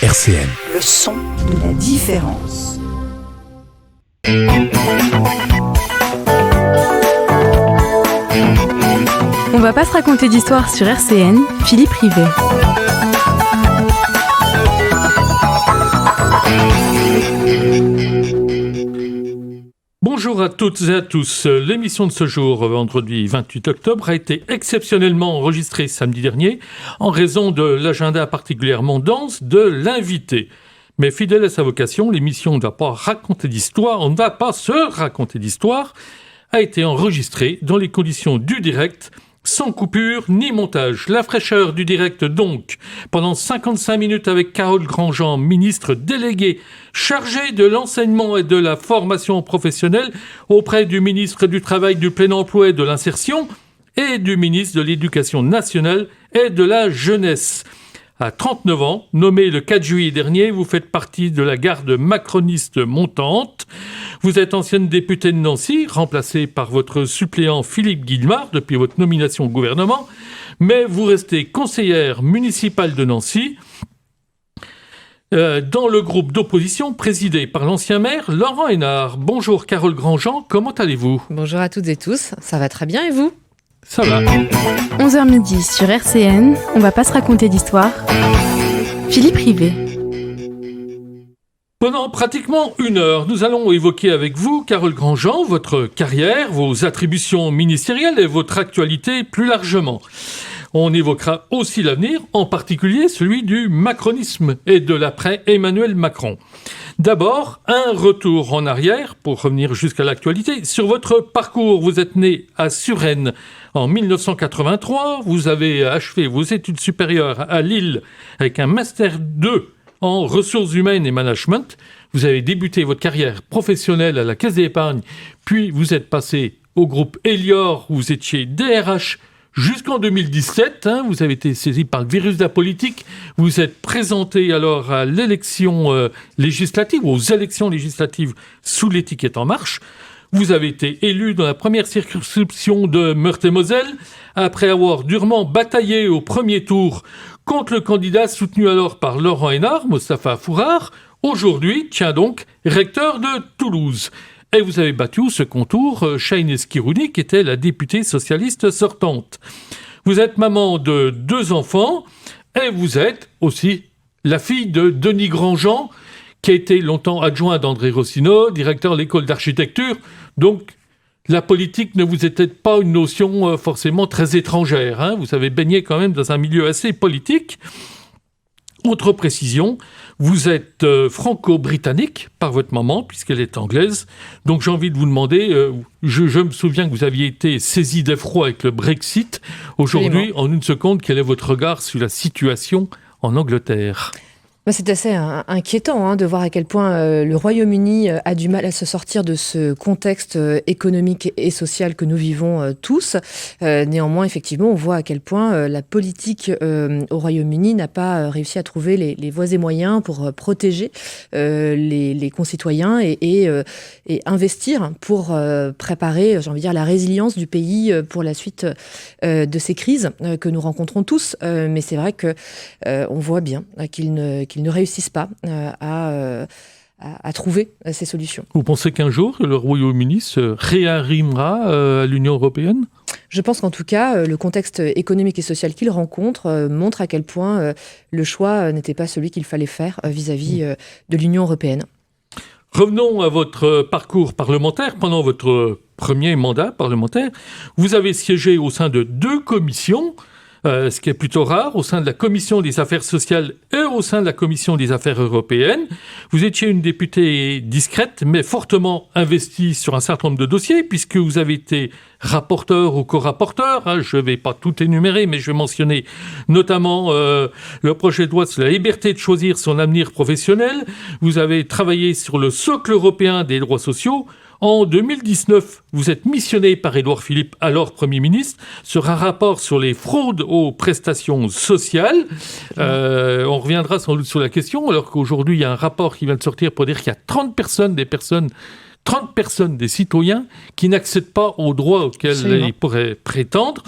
RCN. Le son de la différence. On va pas se raconter d'histoire sur RCN, Philippe Rivet. Bonjour à toutes et à tous. L'émission de ce jour, vendredi 28 octobre, a été exceptionnellement enregistrée samedi dernier en raison de l'agenda particulièrement dense de l'invité. Mais fidèle à sa vocation, l'émission ne va pas raconter d'histoire, on ne va pas se raconter d'histoire, a été enregistrée dans les conditions du direct, sans coupure ni montage. La fraîcheur du direct donc, pendant 55 minutes avec Carole Grandjean, ministre déléguée chargée de l'enseignement et de la formation professionnelle auprès du ministre du Travail, du Plein Emploi et de l'Insertion et du ministre de l'Éducation nationale et de la Jeunesse. À 39 ans, nommé le 4 juillet dernier, vous faites partie de la garde macroniste montante. Vous êtes ancienne députée de Nancy, remplacée par votre suppléant Philippe Guillemard depuis votre nomination au gouvernement, mais vous restez conseillère municipale de Nancy dans le groupe d'opposition présidé par l'ancien maire Laurent Hénart. Bonjour Carole Grandjean, comment allez-vous ? Bonjour à toutes et tous, ça va très bien et vous ? Ça va. 11h midi sur RCN, on va pas se raconter d'histoire. Philippe Rivet. Pendant pratiquement une heure, nous allons évoquer avec vous, Carole Grandjean, votre carrière, vos attributions ministérielles et votre actualité plus largement. On évoquera aussi l'avenir, en particulier celui du macronisme et de l'après Emmanuel Macron. D'abord, un retour en arrière, pour revenir jusqu'à l'actualité. Sur votre parcours, vous êtes né à Suresnes en 1983. Vous avez achevé vos études supérieures à Lille avec un Master 2 en ressources humaines et management. Vous avez débuté votre carrière professionnelle à la Caisse d'épargne, puis vous êtes passé au groupe Elior, où vous étiez DRH jusqu'en 2017. Vous avez été saisi par le virus de la politique. Vous êtes présenté alors à l'élection législative, aux élections législatives sous l'étiquette En Marche. Vous avez été élu dans la première circonscription de Meurthe-et-Moselle, après avoir durement bataillé au premier tour contre le candidat soutenu alors par Laurent Hénart, Mostafa Fourard, aujourd'hui, donc, recteur de Toulouse. Et vous avez battu au second tour Shahinez Kirouni, qui était la députée socialiste sortante. Vous êtes maman de 2 enfants et vous êtes aussi la fille de Denis Grandjean, qui a été longtemps adjoint d'André Rossineau, directeur de l'école d'architecture. Donc, la politique ne vous était pas une notion forcément très étrangère. Vous avez baigné quand même dans un milieu assez politique. Autre précision, vous êtes franco-britannique par votre maman, puisqu'elle est anglaise. Donc j'ai envie de vous demander, je me souviens que vous aviez été saisi d'effroi avec le Brexit. Aujourd'hui, en une seconde, quel est votre regard sur la situation en Angleterre ? C'est assez inquiétant de voir à quel point le Royaume-Uni a du mal à se sortir de ce contexte économique et social que nous vivons tous. Néanmoins, effectivement, on voit à quel point la politique au Royaume-Uni n'a pas réussi à trouver les voies et moyens pour protéger les concitoyens et investir pour préparer, j'ai envie de dire, la résilience du pays pour la suite de ces crises que nous rencontrons tous. Mais c'est vrai que on voit bien qu'ils ne réussissent pas à trouver ces solutions. Vous pensez qu'un jour, le Royaume-Uni se réarrimera à l'Union européenne ? Je pense qu'en tout cas, le contexte économique et social qu'il rencontre montre à quel point le choix n'était pas celui qu'il fallait faire vis-à-vis de l'Union européenne. Revenons à votre parcours parlementaire. Pendant votre premier mandat parlementaire, vous avez siégé au sein de 2 commissions, ce qui est plutôt rare, au sein de la Commission des affaires sociales et au sein de la Commission des affaires européennes. Vous étiez une députée discrète, mais fortement investie sur un certain nombre de dossiers, puisque vous avez été rapporteur ou co-rapporteur. Je ne vais pas tout énumérer, mais je vais mentionner notamment le projet de loi sur la liberté de choisir son avenir professionnel. Vous avez travaillé sur le socle européen des droits sociaux. En 2019, vous êtes missionné par Édouard Philippe, alors Premier ministre, sur un rapport sur les fraudes aux prestations sociales. On reviendra sans doute sur la question, alors qu'aujourd'hui, il y a un rapport qui vient de sortir pour dire qu'il y a 30 personnes, des personnes 30 personnes, des citoyens, qui n'accèdent pas aux droits auxquels Absolument. ils pourraient prétendre.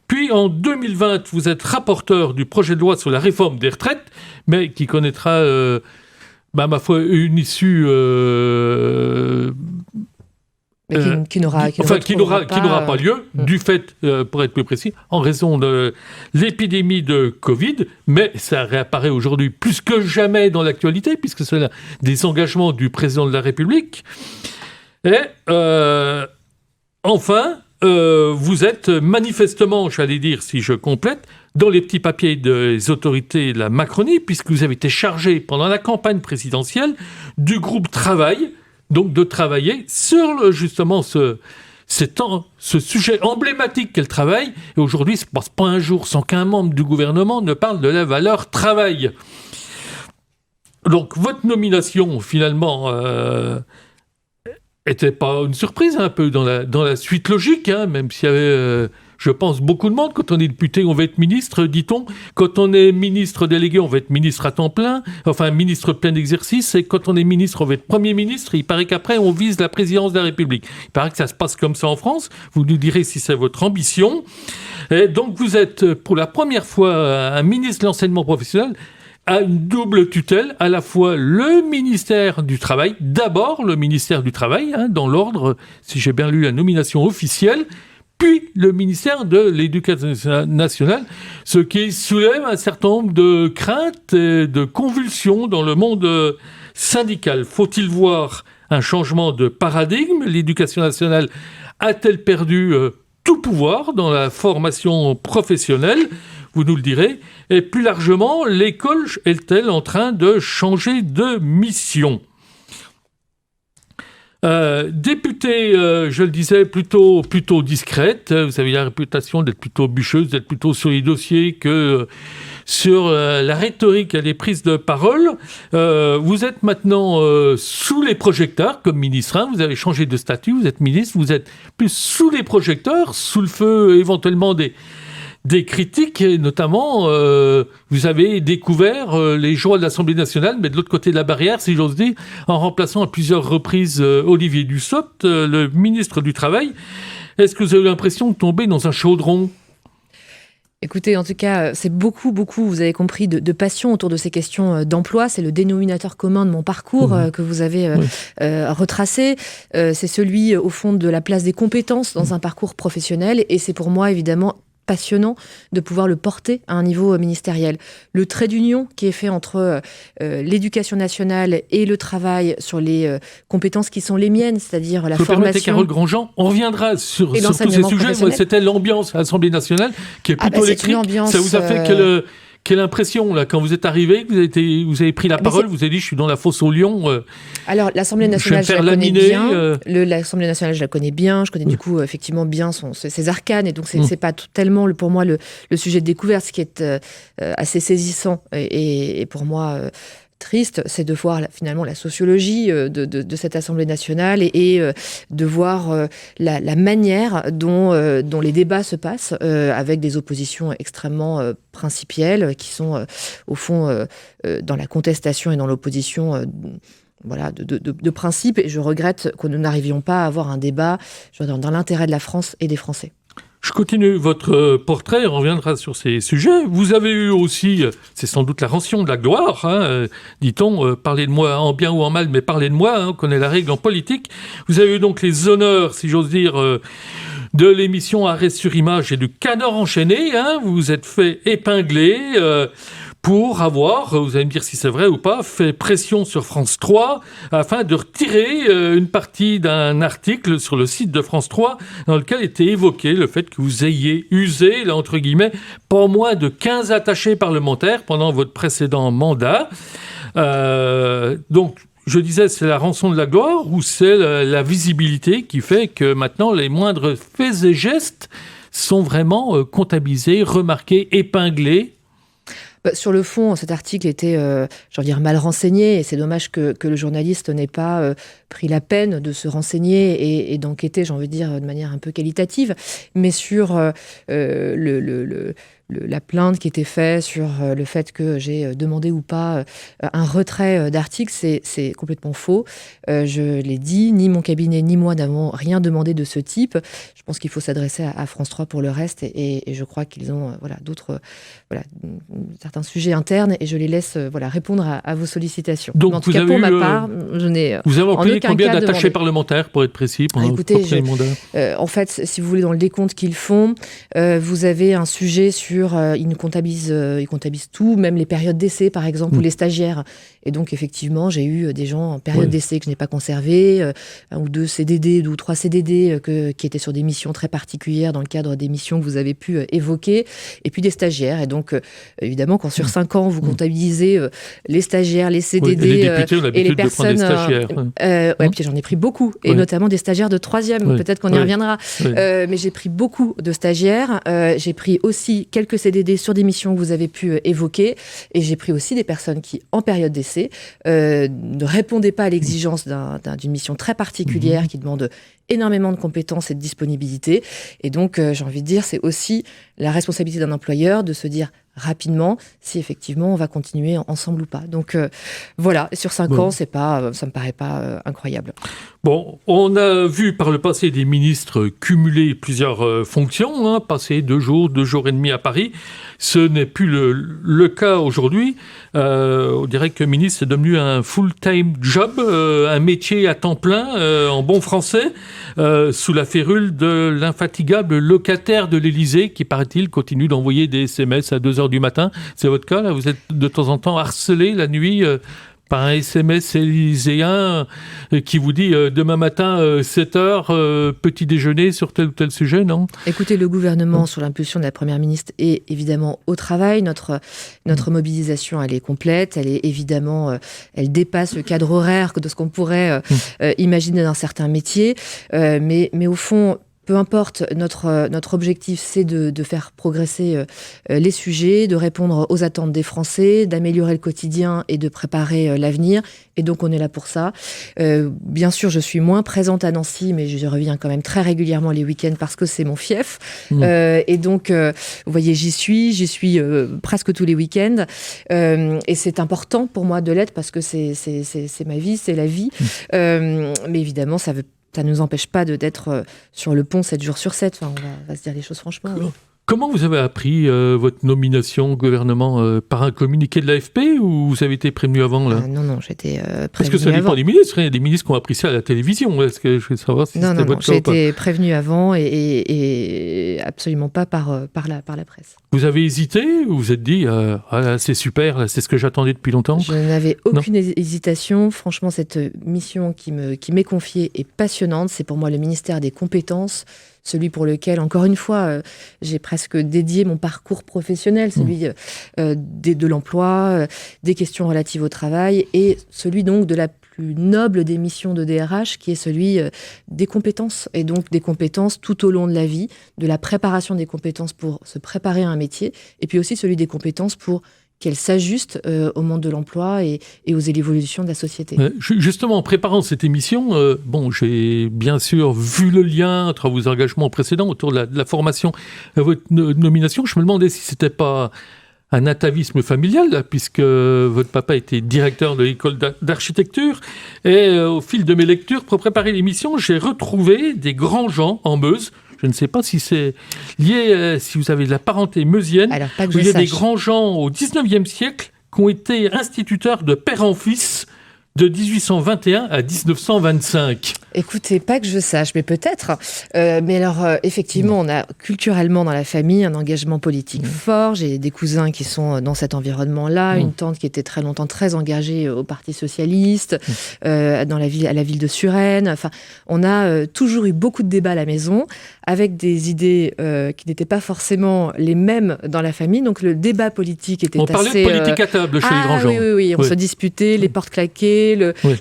Puis en 2020, vous êtes rapporteur du projet de loi sur la réforme des retraites, mais qui connaîtra, ma foi, une issue... Mais qui n'aura pas lieu, du fait, pour être plus précis, en raison de l'épidémie de Covid, mais ça réapparaît aujourd'hui plus que jamais dans l'actualité, puisque c'est là des engagements du président de la République. Et enfin, vous êtes manifestement, j'allais dire, si je complète, dans les petits papiers des autorités de la Macronie, puisque vous avez été chargé pendant la campagne présidentielle du groupe Travail, donc de travailler sur justement ce sujet emblématique qu'est le travail. Et aujourd'hui, il ne se passe pas un jour sans qu'un membre du gouvernement ne parle de la valeur travail. Donc votre nomination, finalement, était pas une surprise, un peu dans la suite logique, hein, même s'il y avait... je pense beaucoup de monde, quand on est député, on va être ministre, dit-on. Quand on est ministre délégué, on va être ministre à temps plein, enfin ministre plein d'exercice. Et quand on est ministre, on va être Premier ministre. Il paraît qu'après, on vise la présidence de la République. Il paraît que ça se passe comme ça en France. Vous nous direz si c'est votre ambition. Et donc vous êtes, pour la première fois, un ministre de l'enseignement professionnel à une double tutelle, à la fois le ministère du Travail, d'abord le ministère du Travail, hein, dans l'ordre, si j'ai bien lu la nomination officielle, puis le ministère de l'Éducation nationale, ce qui soulève un certain nombre de craintes et de convulsions dans le monde syndical. Faut-il voir un changement de paradigme ? L'Éducation nationale a-t-elle perdu tout pouvoir dans la formation professionnelle ? Vous nous le direz. Et plus largement, l'école est-elle en train de changer de mission ? Députée, je le disais, plutôt discrète. Vous avez la réputation d'être plutôt bûcheuse, d'être plutôt sur les dossiers que sur la rhétorique et les prises de parole. Vous êtes maintenant sous les projecteurs comme ministre. Hein, vous avez changé de statut, vous êtes ministre, vous êtes plus sous les projecteurs, sous le feu éventuellement des critiques, et notamment, vous avez découvert les joies de l'Assemblée nationale, mais de l'autre côté de la barrière, si j'ose dire, en remplaçant à plusieurs reprises Olivier Dussopt, le ministre du Travail. Est-ce que vous avez l'impression de tomber dans un chaudron ? Écoutez, en tout cas, c'est beaucoup, vous avez compris, de passion autour de ces questions d'emploi. C'est le dénominateur commun de mon parcours que vous avez retracé. C'est celui, au fond, de la place des compétences dans un parcours professionnel. Et c'est pour moi, évidemment, passionnant de pouvoir le porter à un niveau ministériel. Le trait d'union qui est fait entre l'éducation nationale et le travail sur les compétences qui sont les miennes, c'est-à-dire la formation. Permettez, Carole Grandjean, on reviendra sur tous ces sujets. C'était l'ambiance à l'Assemblée nationale qui est plutôt électrique. Ça vous a fait quelle impression, là, quand vous êtes arrivé, vous avez pris la parole, vous avez dit, je suis dans la fosse aux lions. Alors, l'Assemblée nationale, je la connais bien. L'Assemblée nationale, je la connais bien. Je connais du coup, effectivement, bien ses arcanes. Et donc, c'est pas tellement, pour moi, le sujet de découverte, ce qui est assez saisissant et pour moi... triste, c'est de voir finalement la sociologie de cette Assemblée nationale et de voir la manière dont les débats se passent avec des oppositions extrêmement principielles qui sont au fond dans la contestation et dans l'opposition de principe. Et je regrette que nous n'arrivions pas à avoir un débat dans l'intérêt de la France et des Français. Je continue votre portrait, on reviendra sur ces sujets. Vous avez eu aussi, c'est sans doute la rançon de la gloire, hein, dit-on, parlez de moi en bien ou en mal, mais parlez de moi, hein, on connaît la règle en politique. vous avez eu donc les honneurs, si j'ose dire, de l'émission Arrêt sur image et du Canard enchaîné. Hein, vous vous êtes fait épingler pour avoir, vous allez me dire si c'est vrai ou pas, fait pression sur France 3 afin de retirer une partie d'un article sur le site de France 3 dans lequel était évoqué le fait que vous ayez usé, là, entre guillemets, pas moins de 15 attachés parlementaires pendant votre précédent mandat. Donc, je disais, c'est la rançon de la gloire ou c'est la visibilité qui fait que maintenant les moindres faits et gestes sont vraiment comptabilisés, remarqués, épinglés? Sur le fond, cet article était, mal renseigné, et c'est dommage que le journaliste n'ait pas pris la peine de se renseigner et d'enquêter, de manière un peu qualitative. Mais sur la plainte qui était faite sur le fait que j'ai demandé ou pas un retrait d'articles, c'est complètement faux. Je l'ai dit, ni mon cabinet ni moi n'avons rien demandé de ce type. Je pense qu'il faut s'adresser à France 3 pour le reste et je crois qu'ils ont d'autres certains sujets internes et je les laisse répondre à vos sollicitations. Donc, mais en tout cas, pour ma part, je n'ai vous avez employé combien d'attachés demandé. Parlementaires, pour être précis, pendant Écoutez, le premier mandat en fait, si vous voulez, dans le décompte qu'ils font, vous avez un sujet sur... ils comptabilisent tout, même les périodes d'essai, par exemple, ou les stagiaires. Et donc, effectivement, j'ai eu des gens en période d'essai que je n'ai pas conservé, 1 ou 2 CDD, 2 ou 3 CDD qui étaient sur des missions très particulières dans le cadre des missions que vous avez pu évoquer, et puis des stagiaires. Et donc, évidemment, quand sur 5 ans, vous comptabilisez les stagiaires, les CDD et les députés ont l'habitude et les personnes... de prendre des stagiaires. Puis j'en ai pris beaucoup, et notamment des stagiaires de 3e. Peut-être qu'on y reviendra. Mais j'ai pris beaucoup de stagiaires. J'ai pris aussi quelques CDD sur des missions que vous avez pu évoquer. Et j'ai pris aussi des personnes qui, en période d'essai, ne répondaient pas à l'exigence d'une mission très particulière qui demande énormément de compétences et de disponibilité. Et donc, j'ai envie de dire, c'est aussi la responsabilité d'un employeur de se dire rapidement si effectivement on va continuer ensemble ou pas. Donc voilà, sur 5 ans, ça me paraît pas incroyable. Bon, on a vu par le passé des ministres cumuler plusieurs fonctions, passer 2 jours et demi à Paris. Ce n'est plus le cas aujourd'hui. On dirait que ministre est devenu un full-time job, un métier à temps plein, en bon français, sous la férule de l'infatigable locataire de l'Élysée qui, paraît-il, continue d'envoyer des SMS à 2h du matin. C'est votre cas, là? Vous êtes de temps en temps harcelé la nuit par un SMS élyséen qui vous dit demain matin 7h, petit déjeuner sur tel ou tel sujet, non? Écoutez, le gouvernement, sous l'impulsion de la Première ministre, est évidemment au travail. Notre mobilisation, elle est complète. Elle est évidemment, elle dépasse le cadre horaire de ce qu'on pourrait imaginer dans certains métiers. Mais au fond, peu importe, notre objectif, c'est de faire progresser les sujets, de répondre aux attentes des Français, d'améliorer le quotidien et de préparer l'avenir. Et donc, on est là pour ça. Bien sûr, je suis moins présente à Nancy, mais je reviens quand même très régulièrement les week-ends parce que c'est mon fief. Et donc, vous voyez, j'y suis presque tous les week-ends. Et c'est important pour moi de l'être parce que c'est ma vie, c'est la vie. Mais évidemment, ça ne nous empêche pas d'être sur le pont 7 jours sur 7. Enfin, on va se dire les choses franchement. Oui. Comment vous avez appris votre nomination au gouvernement par un communiqué de l'AFP ou vous avez été prévenu avant là? Non, j'étais prévenu avant. Parce que ça dépend des ministres. Il y a des ministres qui ont appris ça à la télévision. Est-ce que je veux savoir si c'était votre cas ou pas? J'ai été prévenu avant et absolument pas par la presse. Vous avez hésité ou vous vous êtes dit c'est super, là, c'est ce que j'attendais depuis longtemps? Je n'avais aucune hésitation. Franchement, cette mission qui m'est confiée est passionnante. C'est pour moi le ministère des compétences, celui pour lequel, encore une fois, j'ai presque dédié mon parcours professionnel, celui de l'emploi, des questions relatives au travail et celui donc de la plus noble des missions de DRH qui est celui des compétences et donc des compétences tout au long de la vie, de la préparation des compétences pour se préparer à un métier et puis aussi celui des compétences pour qu'elle s'ajuste au monde de l'emploi et aux évolutions de la société. Justement, en préparant cette émission, j'ai bien sûr vu le lien entre vos engagements précédents autour de la formation à votre nomination. Je me demandais si c'était pas un atavisme familial, là, puisque votre papa était directeur de l'école d'architecture. Et au fil de mes lectures, pour préparer l'émission, j'ai retrouvé des grands gens en Meuse. Je ne sais pas si c'est lié, si vous avez de la parenté meusienne. Alors, pas que je il y a sache. des grands gens au 19e siècle qui ont été instituteurs de père en fils de 1821 à 1925. Écoutez, pas que je sache, mais peut-être. Mais alors, effectivement, on a culturellement dans la famille un engagement politique fort. J'ai des cousins qui sont dans cet environnement-là, une tante qui était très longtemps très engagée au Parti socialiste, à la ville de Suresnes. Enfin, on a toujours eu beaucoup de débats à la maison, avec des idées qui n'étaient pas forcément les mêmes dans la famille. Donc, le débat politique était assez... On parlait de politique à table chez les grands gens. Oui. On se disputait, les portes claquées,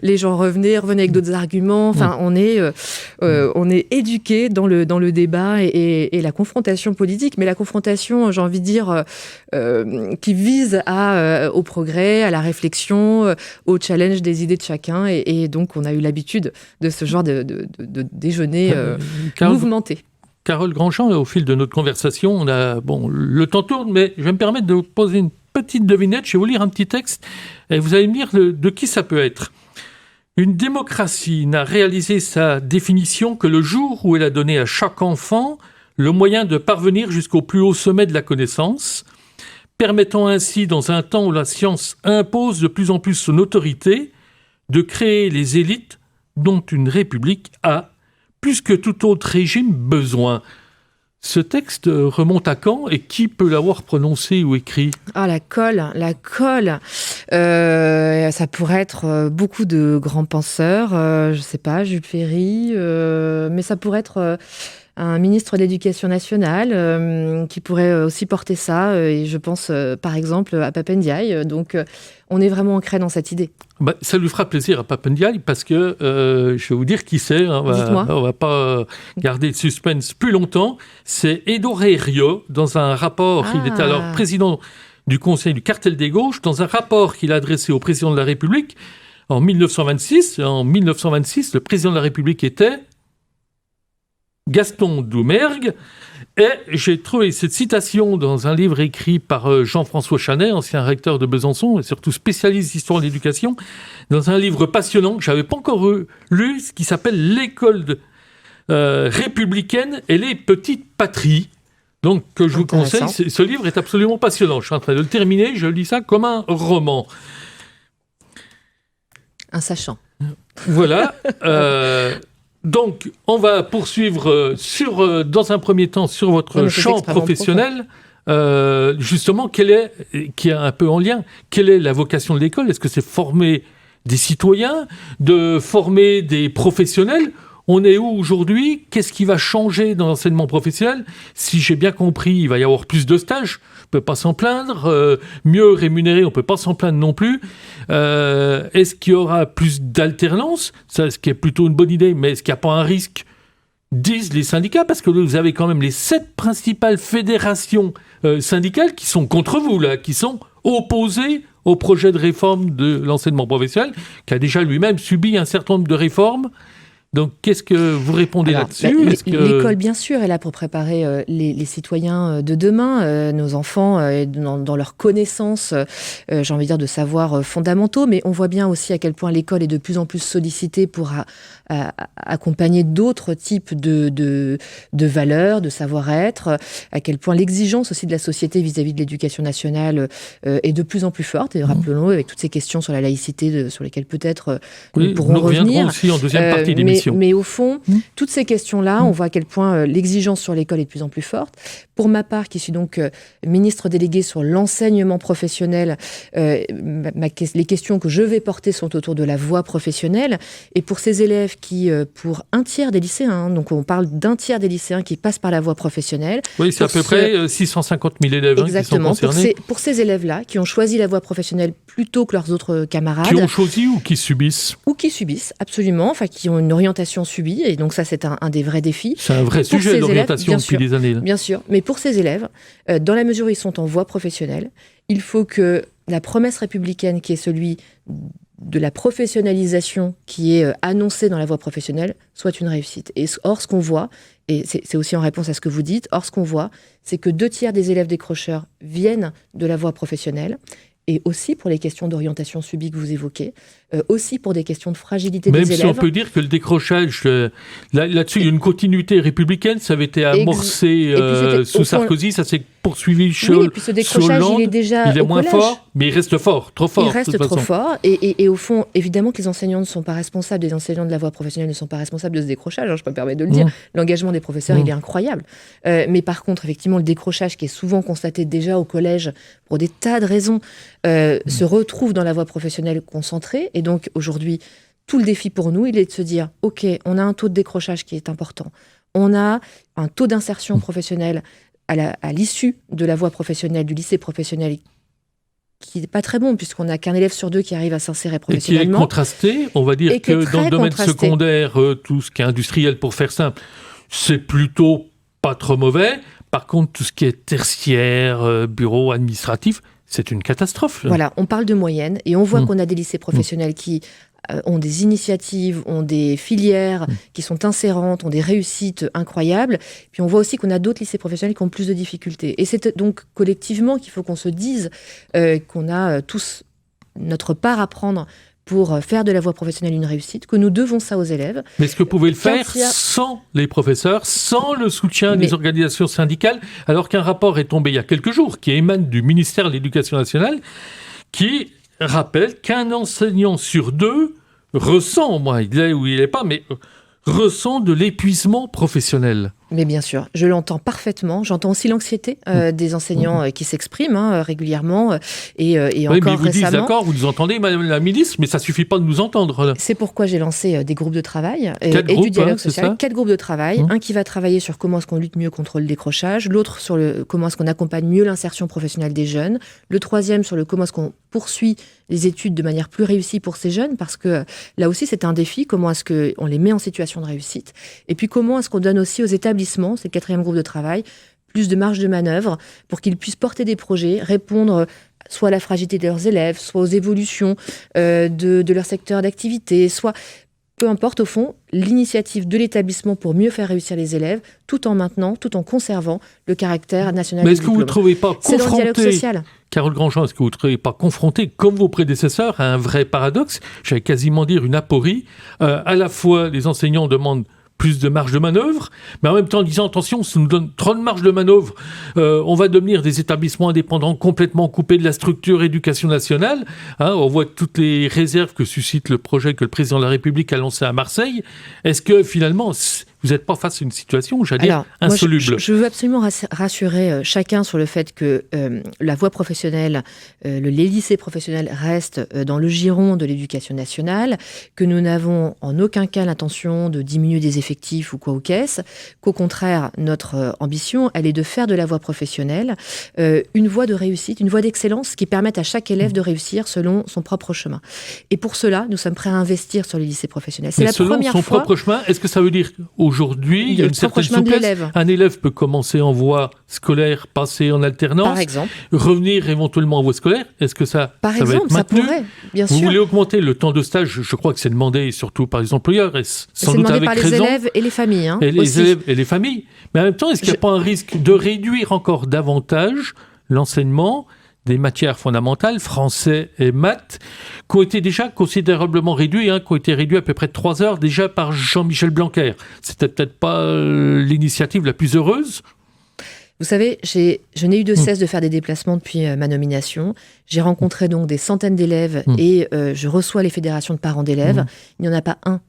les gens revenaient avec d'autres arguments. Enfin, on est éduqués dans le débat et la confrontation politique, mais la confrontation, j'ai envie de dire, qui vise au progrès, à la réflexion, au challenge des idées de chacun. Et donc, on a eu l'habitude de ce genre de déjeuner mouvementé. Carole Grandjean, au fil de notre conversation, le temps tourne, mais je vais me permettre de vous poser une petite devinette. Je vais vous lire un petit texte et vous allez me dire de qui ça peut être. Une démocratie n'a réalisé sa définition que le jour où elle a donné à chaque enfant le moyen de parvenir jusqu'au plus haut sommet de la connaissance, permettant ainsi, dans un temps où la science impose de plus en plus son autorité, de créer les élites dont une république a, plus que tout autre régime, besoin. Ce texte remonte à quand et qui peut l'avoir prononcé ou écrit ? Ah, la colle. Ça pourrait être beaucoup de grands penseurs, je sais pas, Jules Ferry, mais ça pourrait être un ministre de l'Éducation nationale qui pourrait aussi porter ça, et je pense par exemple à Pap Ndiaye, donc on est vraiment ancré dans cette idée. Ça lui fera plaisir à Pap Ndiaye parce que je vais vous dire qui c'est. Dites-moi. On va pas garder le suspense plus longtemps. C'est Edo Reirio dans un rapport. Il était alors président du Conseil du cartel des gauches, dans un rapport qu'il a adressé au président de la République en 1926. En 1926, le président de la République était Gaston Doumergue. Et j'ai trouvé cette citation dans un livre écrit par Jean-François Chanet, ancien recteur de Besançon et surtout spécialiste d'histoire de l'éducation, dans un livre passionnant que je n'avais pas encore lu, qui s'appelle « L'école républicaine et les petites patries ». Donc, que je vous conseille, ce livre est absolument passionnant. Je suis en train de le terminer, je lis ça comme un roman. Un sachant. Voilà. Donc, on va poursuivre dans un premier temps sur votre champ professionnel. Justement, qui est un peu en lien, quelle est la vocation de l'école ? Est-ce que c'est former des citoyens, de former des professionnels ? On est où aujourd'hui ? Qu'est-ce qui va changer dans l'enseignement professionnel ? Si j'ai bien compris, il va y avoir plus de stages. On ne peut pas s'en plaindre. Mieux rémunéré, on ne peut pas s'en plaindre non plus. Est-ce qu'il y aura plus d'alternance ? Ça, ce qui est plutôt une bonne idée, mais est-ce qu'il n'y a pas un risque ? Disent les syndicats, parce que vous avez quand même les 7 principales fédérations syndicales qui sont contre vous, là, qui sont opposées au projet de réforme de l'enseignement professionnel, qui a déjà lui-même subi un certain nombre de réformes. Donc, qu'est-ce que vous répondez là-dessus ? L'école, bien sûr, est là pour préparer les citoyens de demain, nos enfants, dans leur connaissance, j'ai envie de dire, de savoirs fondamentaux. Mais on voit bien aussi à quel point l'école est de plus en plus sollicitée pour accompagner d'autres types de valeurs, de savoir-être, à quel point l'exigence aussi de la société vis-à-vis de l'éducation nationale est de plus en plus forte. Et rappelons-le, avec toutes ces questions sur la laïcité, sur lesquelles peut-être nous pourrons revenir. Nous reviendrons aussi en deuxième partie d'émission. Mais au fond, toutes ces questions-là, on voit à quel point l'exigence sur l'école est de plus en plus forte. Pour ma part, qui suis donc ministre déléguée sur l'enseignement professionnel, les questions que je vais porter sont autour de la voie professionnelle. Et pour ces élèves qui, pour un tiers des lycéens, donc on parle d'un tiers des lycéens qui passent par la voie professionnelle. Oui, c'est à peu près 650 000 élèves qui sont concernés. Pour ces élèves-là, qui ont choisi la voie professionnelle plutôt que leurs autres camarades. Qui ont choisi ou qui subissent ? Ou qui subissent, absolument. Enfin, qui ont une orientation subie. Et donc ça, c'est un des vrais défis. C'est un vrai sujet, l'orientation, depuis des années. Bien sûr. Mais pour ces élèves, dans la mesure où ils sont en voie professionnelle, il faut que la promesse républicaine, qui est celui de la professionnalisation qui est annoncée dans la voie professionnelle, soit une réussite. Et or, ce qu'on voit, et c'est aussi en réponse à ce que vous dites, or, ce qu'on voit, c'est que 2 tiers des élèves décrocheurs viennent de la voie professionnelle, et aussi pour les questions d'orientation subie que vous évoquez, aussi pour des questions de fragilité des élèves. Même si on peut dire que le décrochage, là-dessus, il y a une continuité républicaine, ça avait été amorcé sous Sarkozy, ça s'est poursuivi oui, et puis ce décrochage, Hollande, il est déjà il est moins fort, mais il reste fort, trop fort. Il reste trop fort, et au fond, évidemment que les enseignants ne sont pas responsables, les enseignants de la voie professionnelle ne sont pas responsables de ce décrochage, je peux me permettre de le dire. L'engagement des professeurs, il est incroyable. Mais par contre, effectivement, le décrochage qui est souvent constaté déjà au collège, pour des tas de raisons, se retrouve dans la voie professionnelle concentrée. Et donc, aujourd'hui, tout le défi pour nous, il est de se dire, OK, on a un taux de décrochage qui est important. On a un taux d'insertion professionnelle à l'issue de la voie professionnelle, du lycée professionnel, qui n'est pas très bon, puisqu'on n'a qu'un élève sur 2 qui arrive à s'insérer professionnellement. Et qui est contrasté. On va dire que dans le domaine secondaire, tout ce qui est industriel, pour faire simple, c'est plutôt pas trop mauvais. Par contre, tout ce qui est tertiaire, bureau administratif, c'est une catastrophe. Voilà, on parle de moyenne et on voit qu'on a des lycées professionnels qui ont des initiatives, ont des filières qui sont insérantes, ont des réussites incroyables. Puis on voit aussi qu'on a d'autres lycées professionnels qui ont plus de difficultés. Et c'est donc collectivement qu'il faut qu'on se dise qu'on a tous notre part à prendre pour faire de la voie professionnelle une réussite, que nous devons ça aux élèves. Mais est-ce que vous pouvez le faire sans les professeurs, sans le soutien des organisations syndicales, alors qu'un rapport est tombé il y a quelques jours, qui émane du ministère de l'Éducation nationale, qui rappelle qu'un enseignant sur 2 ressent, il est ou il n'est pas, mais ressent de l'épuisement professionnel. Mais bien sûr, je l'entends parfaitement. J'entends aussi l'anxiété des enseignants qui s'expriment régulièrement et oui, encore mais vous récemment. Dites d'accord, vous nous entendez, Madame la Ministre, mais ça suffit pas de nous entendre. Là. C'est pourquoi j'ai lancé des groupes de travail et groupes, du dialogue social. 4 groupes de travail. Un qui va travailler sur comment est-ce qu'on lutte mieux contre le décrochage, l'autre sur comment est-ce qu'on accompagne mieux l'insertion professionnelle des jeunes, le troisième sur comment est-ce qu'on poursuit les études de manière plus réussie pour ces jeunes, parce que là aussi c'est un défi, comment est-ce qu'on les met en situation de réussite, et puis comment est-ce qu'on donne aussi aux établissements, c'est le 4e groupe de travail, plus de marge de manœuvre pour qu'ils puissent porter des projets, répondre soit à la fragilité de leurs élèves, soit aux évolutions de leur secteur d'activité, soit... Peu importe, au fond, l'initiative de l'établissement pour mieux faire réussir les élèves, tout en maintenant, tout en conservant le caractère national du diplôme. Mais est-ce que vous ne trouvez pas C'est dans le dialogue confronté, social. Carole Grandjean, est-ce que vous ne trouvez pas confronté, comme vos prédécesseurs, à un vrai paradoxe, j'allais quasiment dire une aporie, à la fois les enseignants demandent plus de marge de manœuvre, mais en même temps en disant attention, ça nous donne trop de marge de manœuvre, on va devenir des établissements indépendants complètement coupés de la structure éducation nationale. On voit toutes les réserves que suscite le projet que le président de la République a lancé à Marseille. Est-ce que finalement vous n'êtes pas face à une situation, j'allais dire, insoluble? Moi, je veux absolument rassurer chacun sur le fait que la voie professionnelle, les lycées professionnels restent dans le giron de l'éducation nationale, que nous n'avons en aucun cas l'intention de diminuer des effectifs ou quoi ou qu'est-ce, qu'au contraire, notre ambition, elle est de faire de la voie professionnelle une voie de réussite, une voie d'excellence qui permette à chaque élève de réussir selon son propre chemin. Et pour cela, nous sommes prêts à investir sur les lycées professionnels. C'est mais la selon première son fois... propre chemin, est-ce que ça veut dire aujourd'hui, il y a une certaine souplesse. Un élève peut commencer en voie scolaire, passer en alternance, par exemple, revenir éventuellement en voie scolaire. Est-ce que ça par va exemple, être maintenu? Ça pourrait, bien sûr. Vous voulez augmenter le temps de stage? Je crois que c'est demandé surtout par les employeurs et sans doute avec raison. C'est demandé par les élèves et les familles. Les élèves et les familles. Mais en même temps, est-ce qu'il n'y a pas un risque de réduire encore davantage l'enseignement des matières fondamentales, français et maths, qui ont été déjà considérablement réduits, qui ont été réduits à peu près de 3 heures déjà par Jean-Michel Blanquer. C'était peut-être pas l'initiative la plus heureuse. Vous savez, je n'ai eu de cesse de faire des déplacements depuis ma nomination. J'ai rencontré donc des centaines d'élèves et je reçois les fédérations de parents d'élèves. Il n'y en a pas un,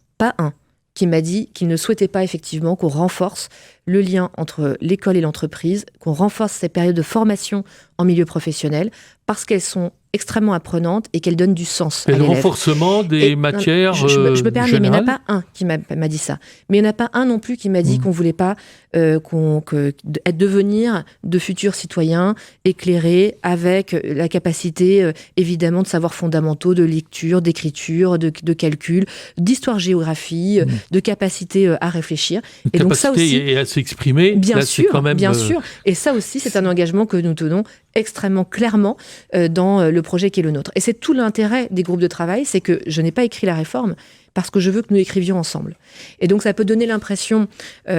qui m'a dit qu'il ne souhaitait pas effectivement qu'on renforce le lien entre l'école et l'entreprise, qu'on renforce ces périodes de formation en milieu professionnel, parce qu'elles sont extrêmement apprenantes et qu'elles donnent du sens à l'élève. Et le renforcement des matières je me permets, générales. mais il n'y en a pas un qui m'a dit ça. Mais il n'y en a pas un non plus qui m'a dit qu'on ne voulait pas devenir de futurs citoyens éclairés avec la capacité, évidemment, de savoirs fondamentaux, de lecture, d'écriture, de calcul, d'histoire-géographie, de capacité à réfléchir. Et donc ça aussi, et à s'exprimer, bien sûr. Et ça aussi, c'est un engagement que nous tenons extrêmement clairement dans le projet qui est le nôtre. Et c'est tout l'intérêt des groupes de travail, c'est que je n'ai pas écrit la réforme parce que je veux que nous écrivions ensemble. Et donc ça peut donner l'impression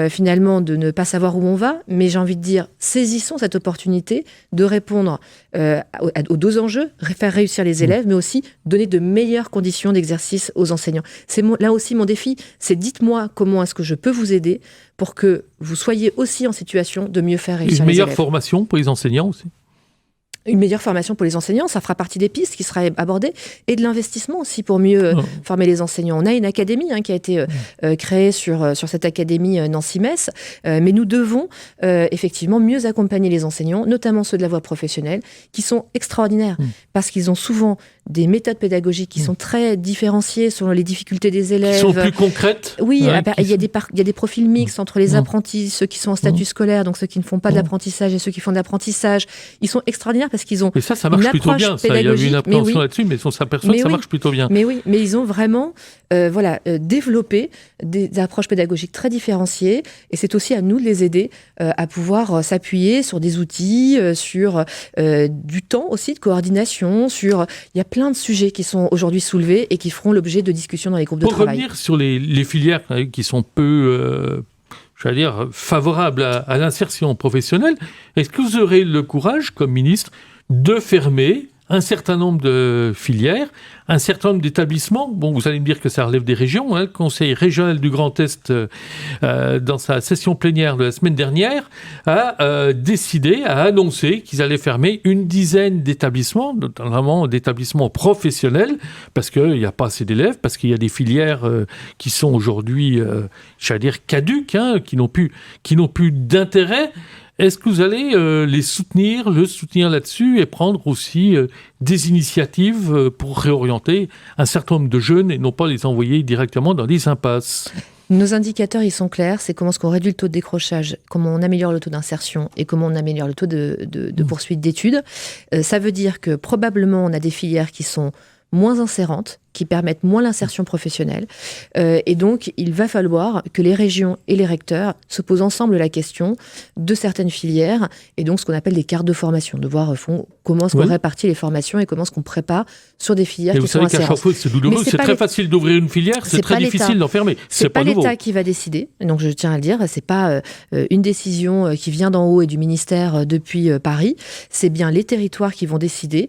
finalement de ne pas savoir où on va, mais j'ai envie de dire, saisissons cette opportunité de répondre aux 2 enjeux, faire réussir les élèves, mais aussi donner de meilleures conditions d'exercice aux enseignants. C'est là aussi mon défi, c'est dites-moi comment est-ce que je peux vous aider pour que vous soyez aussi en situation de mieux faire réussir les élèves. Une meilleure formation pour les enseignants aussi. Une meilleure formation pour les enseignants, ça fera partie des pistes qui seraient abordées, et de l'investissement aussi pour mieux former les enseignants. On a une académie qui a été créée sur cette académie Nancy-Metz, mais nous devons effectivement mieux accompagner les enseignants, notamment ceux de la voie professionnelle, qui sont extraordinaires, parce qu'ils ont souvent des méthodes pédagogiques qui sont très différenciées selon les difficultés des élèves. Qui sont plus concrètes. Oui, il y a des profils mixtes entre les apprentis, ceux qui sont en statut scolaire, donc ceux qui ne font pas d'apprentissage et ceux qui font de l'apprentissage. Ils sont extraordinaires parce qu'ils ont et ça marche plutôt bien. Il y avait une appréhension là-dessus, mais on s'aperçoit que ça marche plutôt bien. Mais oui, mais ils ont vraiment développé des approches pédagogiques très différenciées, et c'est aussi à nous de les aider à pouvoir s'appuyer sur des outils, sur du temps aussi de coordination, il y a plein de sujets qui sont aujourd'hui soulevés et qui feront l'objet de discussions dans les groupes de travail. Pour revenir sur les filières qui sont peu favorables à l'insertion professionnelle, est-ce que vous aurez le courage, comme ministre, de fermer un certain nombre de filières, un certain nombre d'établissements? Bon, vous allez me dire que ça relève des régions. Le Conseil régional du Grand Est, dans sa session plénière de la semaine dernière, a décidé, a annoncé qu'ils allaient fermer une dizaine d'établissements, notamment d'établissements professionnels, parce qu'il n'y a pas assez d'élèves, parce qu'il y a des filières qui sont aujourd'hui, caduques, qui n'ont plus d'intérêt. Est-ce que vous allez le soutenir là-dessus et prendre aussi des initiatives pour réorienter un certain nombre de jeunes et non pas les envoyer directement dans des impasses ? Nos indicateurs, ils sont clairs. C'est comment est-ce qu'on réduit le taux de décrochage, comment on améliore le taux d'insertion et comment on améliore le taux de poursuite d'études. Ça veut dire que probablement on a des filières qui sont moins insérantes, qui permettent moins l'insertion professionnelle. Et donc, il va falloir que les régions et les recteurs se posent ensemble la question de certaines filières, et donc ce qu'on appelle des cartes de formation, de voir comment est-ce qu'on répartit les formations et comment est-ce qu'on prépare sur des filières qui sont insérantes. Vous savez qu'à chaque fois, c'est douloureux, c'est très facile d'ouvrir une filière, c'est très difficile d'en fermer. C'est pas l'État qui va décider, donc je tiens à le dire, c'est pas une décision qui vient d'en haut et du ministère depuis Paris, c'est bien les territoires qui vont décider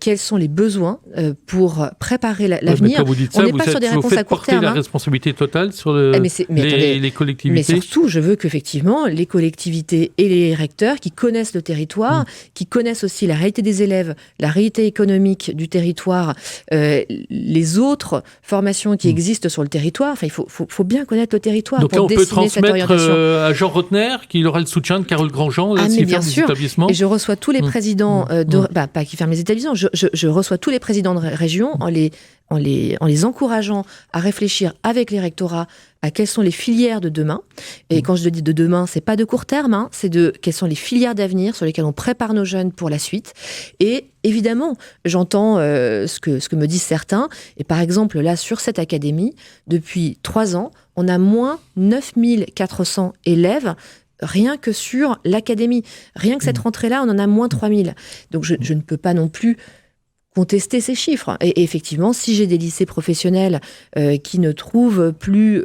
quels sont les besoins pour préparer l'avenir. Quand vous dites ça, on n'est pas sur des réponses à court terme. La responsabilité totale sur les collectivités. Mais surtout, je veux qu'effectivement, les collectivités et les recteurs qui connaissent le territoire, qui connaissent aussi la réalité des élèves, la réalité économique du territoire, les autres formations qui existent sur le territoire. Enfin, il faut bien connaître le territoire. Donc pour là, on peut dessiner cette transmettre orientation. À Jean Rotner, qu'il aura le soutien de Carole Grandjean, mais bien sûr. établissements. Et je reçois tous les présidents pas qui ferment les établissements. Je reçois tous les présidents de région en les encourageant à réfléchir avec les rectorats à quelles sont les filières de demain. Et quand je dis de demain, c'est pas de court terme, c'est de quelles sont les filières d'avenir sur lesquelles on prépare nos jeunes pour la suite. Et évidemment, j'entends ce que me disent certains. Et par exemple, là, sur cette académie, depuis 3 ans, on a moins 9400 élèves rien que sur l'académie. Rien que cette rentrée-là, on en a moins 3000. Donc je ne peux pas non plus contester ces chiffres. Et effectivement, si j'ai des lycées professionnels qui ne trouvent plus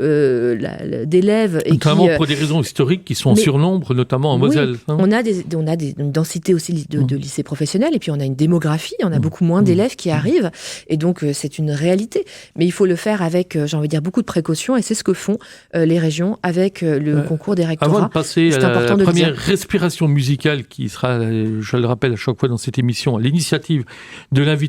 d'élèves... Notamment pour des raisons historiques qui sont en surnombre, notamment en Moselle. On a une densité aussi de lycées professionnels, et puis on a une démographie, on a beaucoup moins d'élèves qui arrivent, et donc c'est une réalité. Mais il faut le faire avec, j'ai envie de dire, beaucoup de précautions, et c'est ce que font les régions avec le concours des rectorats. Avant de passer à la première respiration musicale, qui sera, je le rappelle à chaque fois dans cette émission, à l'initiative de l'invité,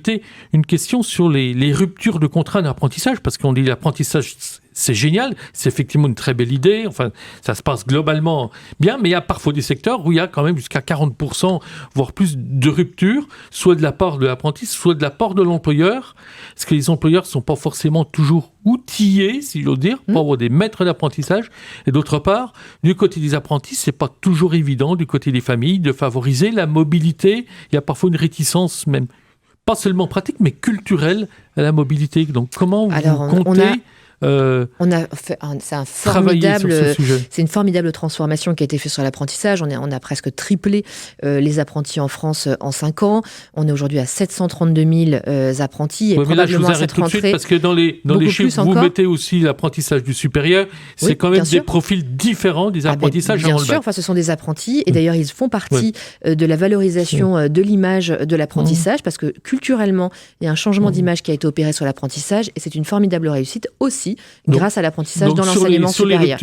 une question sur les ruptures de contrat d'apprentissage, parce qu'on dit l'apprentissage, c'est génial, c'est effectivement une très belle idée, enfin, ça se passe globalement bien, mais il y a parfois des secteurs où il y a quand même jusqu'à 40%, voire plus de ruptures, soit de la part de l'apprenti, soit de la part de l'employeur, parce que les employeurs ne sont pas forcément toujours outillés, si j'ose dire, pour avoir des maîtres d'apprentissage, et d'autre part, du côté des apprentis, c'est pas toujours évident, du côté des familles, de favoriser la mobilité, il y a parfois une réticence même, pas seulement pratique, mais culturelle à la mobilité. Donc, comment vous comptez c'est une formidable transformation qui a été faite sur l'apprentissage. On a presque triplé les apprentis en France en 5 ans. On est aujourd'hui à 732 000 apprentis. Et mais là, je vous arrête tout de suite parce que dans les chiffres, vous mettez aussi l'apprentissage du supérieur. C'est quand même des profils différents des apprentissages. Bien sûr, ce sont des apprentis. Et d'ailleurs, ils font partie de la valorisation de l'image de l'apprentissage parce que culturellement, il y a un changement d'image qui a été opéré sur l'apprentissage et c'est une formidable réussite aussi grâce à l'apprentissage dans l'enseignement supérieur.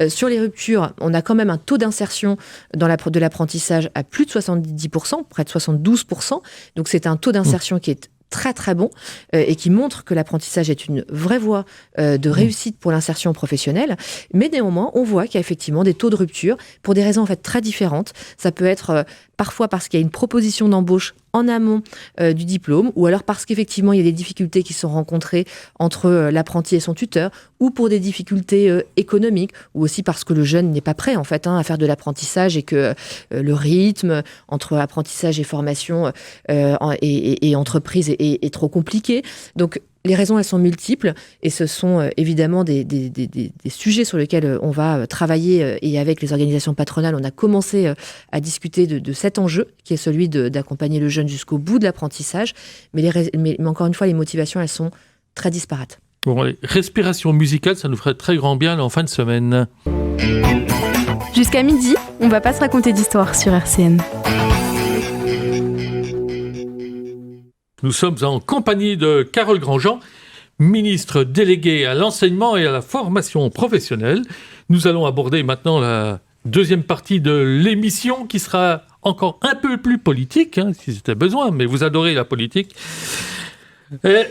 Sur les ruptures, on a quand même un taux d'insertion de l'apprentissage à plus de 70%, près de 72%. Donc c'est un taux d'insertion qui est très très bon et qui montre que l'apprentissage est une vraie voie de réussite pour l'insertion professionnelle. Mais néanmoins, on voit qu'il y a effectivement des taux de rupture pour des raisons en fait très différentes. Ça peut être parfois parce qu'il y a une proposition d'embauche en amont du diplôme, ou alors parce qu'effectivement il y a des difficultés qui sont rencontrées entre l'apprenti et son tuteur, ou pour des difficultés économiques, ou aussi parce que le jeune n'est pas prêt en fait à faire de l'apprentissage et que le rythme entre apprentissage et formation et entreprise est trop compliqué. Donc les raisons, elles sont multiples et ce sont évidemment des sujets sur lesquels on va travailler et avec les organisations patronales, on a commencé à discuter de cet enjeu qui est celui d'accompagner le jeune jusqu'au bout de l'apprentissage. Mais encore une fois, les motivations, elles sont très disparates. Bon, allez, respiration musicale, ça nous ferait très grand bien là, en fin de semaine. Jusqu'à midi, on va pas se raconter d'histoire sur RCN. Nous sommes en compagnie de Carole Grandjean, ministre déléguée à l'enseignement et à la formation professionnelle. Nous allons aborder maintenant la deuxième partie de l'émission qui sera encore un peu plus politique, si c'était besoin, mais vous adorez la politique. Et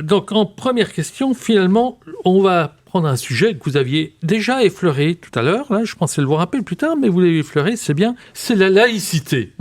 donc en première question, finalement, on va prendre un sujet que vous aviez déjà effleuré tout à l'heure. Là, je pensais le voir un peu plus tard, mais vous l'avez effleuré, c'est bien. C'est la laïcité.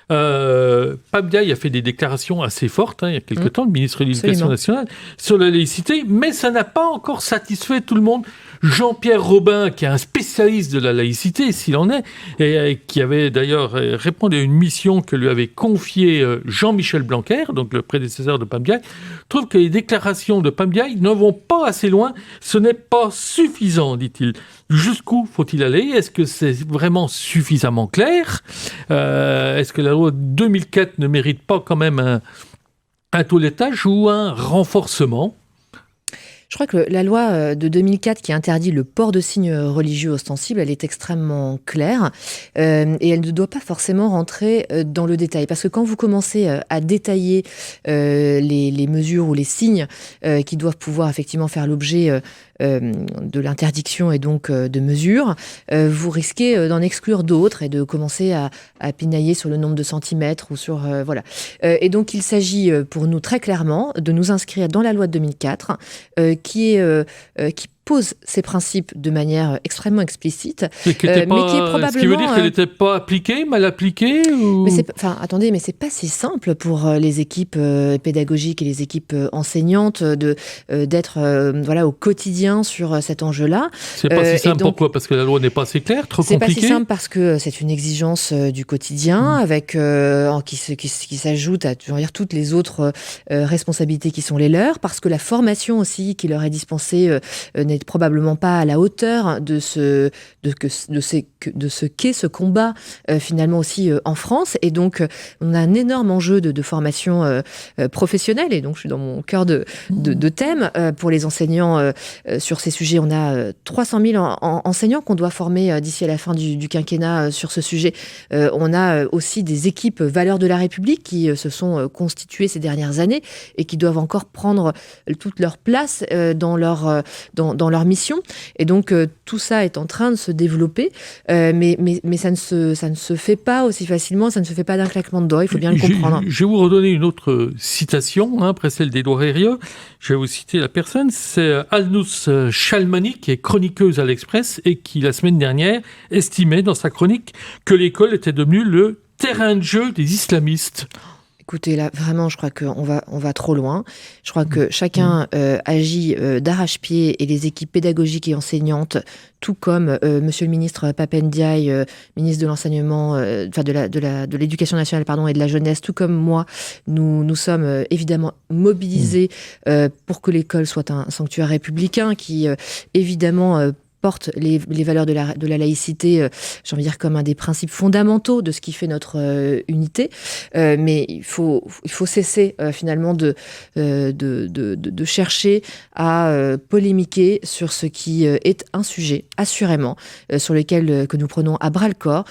Pape Diaye a fait des déclarations assez fortes il y a quelque temps, le ministre de l'Éducation nationale, sur la laïcité, mais ça n'a pas encore satisfait tout le monde. Jean-Pierre Robin, qui est un spécialiste de la laïcité, s'il en est, et qui avait d'ailleurs répondu à une mission que lui avait confiée Jean-Michel Blanquer, donc le prédécesseur de Pape Diaye, trouve que les déclarations de Pape Diaye ne vont pas assez loin, ce n'est pas suffisant, dit-il. Jusqu'où faut-il aller ? Est-ce que c'est vraiment suffisamment clair ? Est-ce que la loi de 2004 ne mérite pas quand même un toilettage ou un renforcement ? Je crois que la loi de 2004 qui interdit le port de signes religieux ostensibles, elle est extrêmement claire et elle ne doit pas forcément rentrer dans le détail. Parce que quand vous commencez à détailler les mesures ou les signes qui doivent pouvoir effectivement faire l'objet de l'interdiction et donc de mesures, vous risquez d'en exclure d'autres et de commencer à pinailler sur le nombre de centimètres ou sur... voilà. Et donc il s'agit pour nous très clairement de nous inscrire dans la loi de 2004 qui pose ces principes de manière extrêmement explicite, mais qui est probablement... Ce qui veut dire qu'elle n'était pas appliquée, mal appliquée ou... Mais c'est pas si simple pour les équipes pédagogiques et les équipes enseignantes d'être au quotidien sur cet enjeu-là. C'est pas si simple, pourquoi ? Parce que la loi n'est pas assez claire, trop compliquée ? C'est pas si simple parce que c'est une exigence du quotidien avec qui s'ajoute à toutes les autres responsabilités qui sont les leurs, parce que la formation aussi qui leur est dispensée n'est probablement pas à la hauteur de ce qu'est ce combat finalement aussi en France. Et donc, on a un énorme enjeu de formation professionnelle. Et donc, je suis dans mon cœur de thème pour les enseignants sur ces sujets. On a 300 000 enseignants qu'on doit former d'ici à la fin du quinquennat sur ce sujet. On a aussi des équipes valeurs de la République qui se sont constituées ces dernières années et qui doivent encore prendre toute leur place dans leur mission. Et donc, tout ça est en train de se développer, mais ça ne se fait pas aussi facilement, ça ne se fait pas d'un claquement de doigts, il faut bien le comprendre. Je vais vous redonner une autre citation, après celle d'Édouard Herriot. Je vais vous citer la personne, c'est Alnous Chalmani, qui est chroniqueuse à l'Express et qui, la semaine dernière, estimait dans sa chronique que l'école était devenue le terrain de jeu des islamistes. Écoutez, là, vraiment, je crois qu'on va trop loin. Je crois que chacun agit d'arrache-pied et les équipes pédagogiques et enseignantes, tout comme Monsieur le ministre Pape Ndiaye, ministre de l'enseignement, de l'éducation nationale, et de la jeunesse, tout comme moi, nous sommes évidemment mobilisés pour que l'école soit un sanctuaire républicain qui, évidemment, porte les valeurs de la laïcité, j'ai envie de dire, comme un des principes fondamentaux de ce qui fait notre unité. Mais il faut cesser finalement de chercher à polémiquer sur ce qui est un sujet, assurément, sur lequel que nous prenons à bras-le-corps,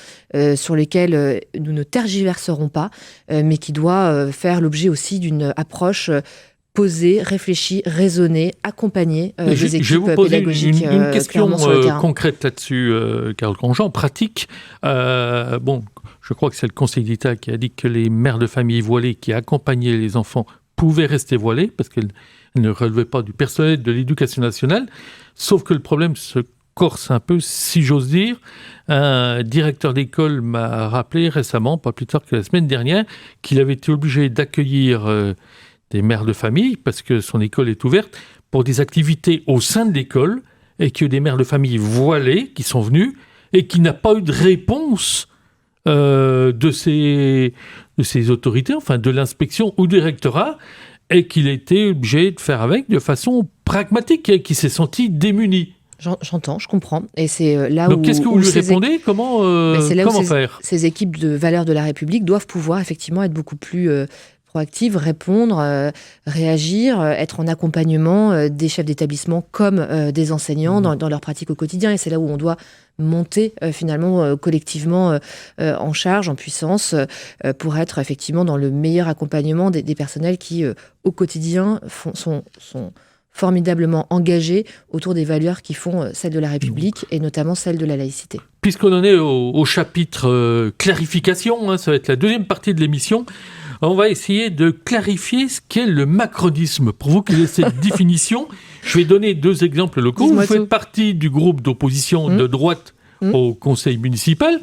sur lequel nous ne tergiverserons pas, mais qui doit faire l'objet aussi d'une approche poser, réfléchir, raisonner, accompagner des équipes pédagogiques. Je vais vous poser une question concrète là-dessus, Carole Grandjean, pratique. Je crois que c'est le Conseil d'État qui a dit que les mères de famille voilées qui accompagnaient les enfants pouvaient rester voilées parce qu'elles ne relevaient pas du personnel de l'Éducation nationale. Sauf que le problème se corse un peu, si j'ose dire. Un directeur d'école m'a rappelé récemment, pas plus tard que la semaine dernière, qu'il avait été obligé d'accueillir des mères de famille, parce que son école est ouverte, pour des activités au sein de l'école, et qu'il y a des mères de famille voilées qui sont venues, et qu'il n'a pas eu de réponse de ces autorités, enfin de l'inspection ou du rectorat, et qu'il a été obligé de faire avec de façon pragmatique, et qu'il s'est senti démuni. J'entends, je comprends. Et c'est là Donc, où... qu'est-ce que vous lui répondez ? Comment faire ? Ces équipes de valeurs de la République doivent pouvoir effectivement être beaucoup plus proactives, répondre, réagir, être en accompagnement des chefs d'établissement comme des enseignants dans leur pratique au quotidien. Et c'est là où on doit monter finalement collectivement en charge, en puissance, pour être effectivement dans le meilleur accompagnement des personnels qui, au quotidien, sont formidablement engagés autour des valeurs qui font celles de la République et notamment celles de la laïcité. Puisqu'on en est au chapitre clarification, ça va être la deuxième partie de l'émission, on va essayer de clarifier ce qu'est le macronisme. Pour vous qui avez cette définition, je vais donner 2 exemples locaux. Vous faites partie du groupe d'opposition de droite au conseil municipal,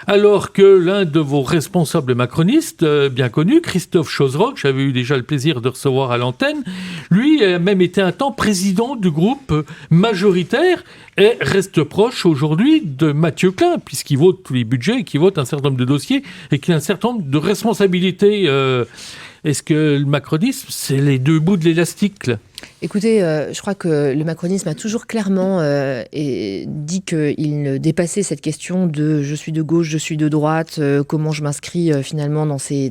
alors que l'un de vos responsables macronistes, bien connu, Christophe Chauzeroch, que j'avais eu déjà le plaisir de recevoir à l'antenne, lui a même été un temps président du groupe majoritaire et reste proche aujourd'hui de Mathieu Klein, puisqu'il vote tous les budgets, qu'il vote un certain nombre de dossiers et qu'il a un certain nombre de responsabilités. Est-ce que le macronisme, c'est les 2 bouts de l'élastique là ? Écoutez, je crois que le macronisme a toujours clairement dit qu'il dépassait cette question de je suis de gauche, je suis de droite, comment je m'inscris finalement dans ces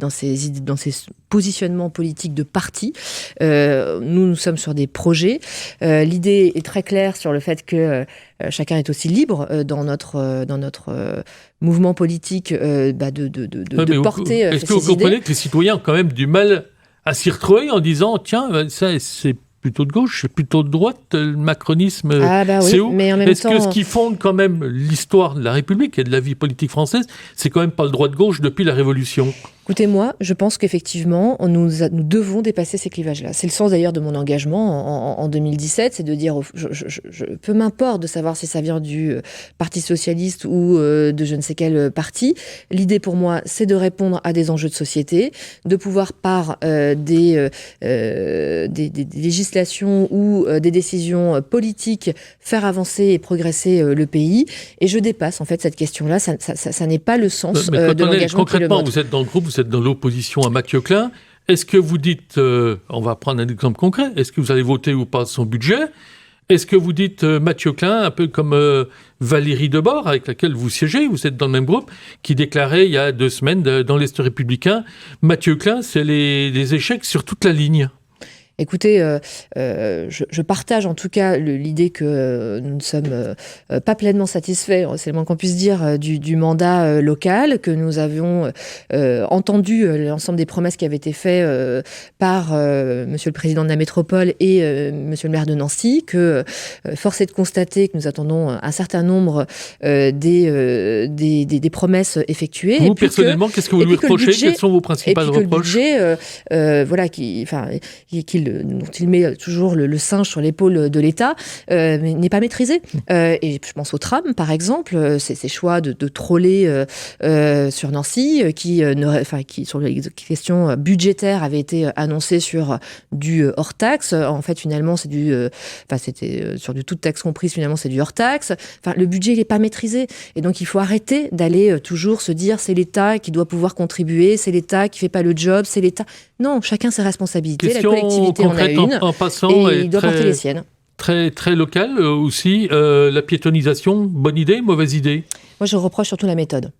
positionnements politiques de parti. Nous sommes sur des projets. L'idée est très claire sur le fait que chacun est aussi libre dans notre mouvement politique de porter ses idées. Est-ce que vous comprenez que les citoyens ont quand même du mal à s'y retrouver en disant tiens, ça c'est plutôt de gauche, c'est plutôt de droite, le macronisme, c'est où ? Mais en même temps... que ce qui fonde quand même l'histoire de la République et de la vie politique française, c'est quand même pas le droite-gauche depuis la Révolution ? Écoutez, moi, je pense qu'effectivement, nous devons dépasser ces clivages-là. C'est le sens d'ailleurs de mon engagement en 2017, c'est de dire, peu m'importe de savoir si ça vient du Parti socialiste ou de je ne sais quel parti. L'idée pour moi, c'est de répondre à des enjeux de société, de pouvoir par des législations ou des décisions politiques faire avancer et progresser le pays. Et je dépasse en fait cette question-là. Ça n'est pas le sens de l'engagement. Concrètement, vous êtes dans le groupe, vous êtes dans l'opposition à Mathieu Klein. Est-ce que vous dites, on va prendre un exemple concret, est-ce que vous allez voter ou pas son budget ? Est-ce que vous dites Mathieu Klein, un peu comme Valérie Debord, avec laquelle vous siégez, vous êtes dans le même groupe, qui déclarait il y a 2 semaines dans l'Est républicain, Mathieu Klein, c'est les échecs sur toute la ligne ? Écoutez, je partage en tout cas l'idée que nous ne sommes pas pleinement satisfaits, c'est le moins qu'on puisse dire, du mandat local, que nous avions entendu l'ensemble des promesses qui avaient été faites par Monsieur le Président de la Métropole et Monsieur le maire de Nancy, que force est de constater que nous attendons un certain nombre des promesses effectuées. Vous, personnellement, qu'est-ce que vous lui reprochez ? Quels sont vos principaux reproches ? Et puis que le budget, dont il met toujours le singe sur l'épaule de l'État, n'est pas maîtrisé. Et je pense au tram, par exemple, ces choix de troller sur Nancy, qui sur les questions budgétaires avaient été annoncés sur du hors-taxe. En fait, finalement, c'était sur du toute taxe comprise, finalement, c'est du hors-taxe. Enfin, le budget, il n'est pas maîtrisé. Et donc, il faut arrêter d'aller toujours se dire c'est l'État qui doit pouvoir contribuer, c'est l'État qui ne fait pas le job, c'est l'État... Non, chacun ses responsabilités. Question la collectivité en a une, en passant, et il doit porter les siennes. Très, très local aussi, la piétonisation, bonne idée, mauvaise idée ? Moi, je reproche surtout la méthode.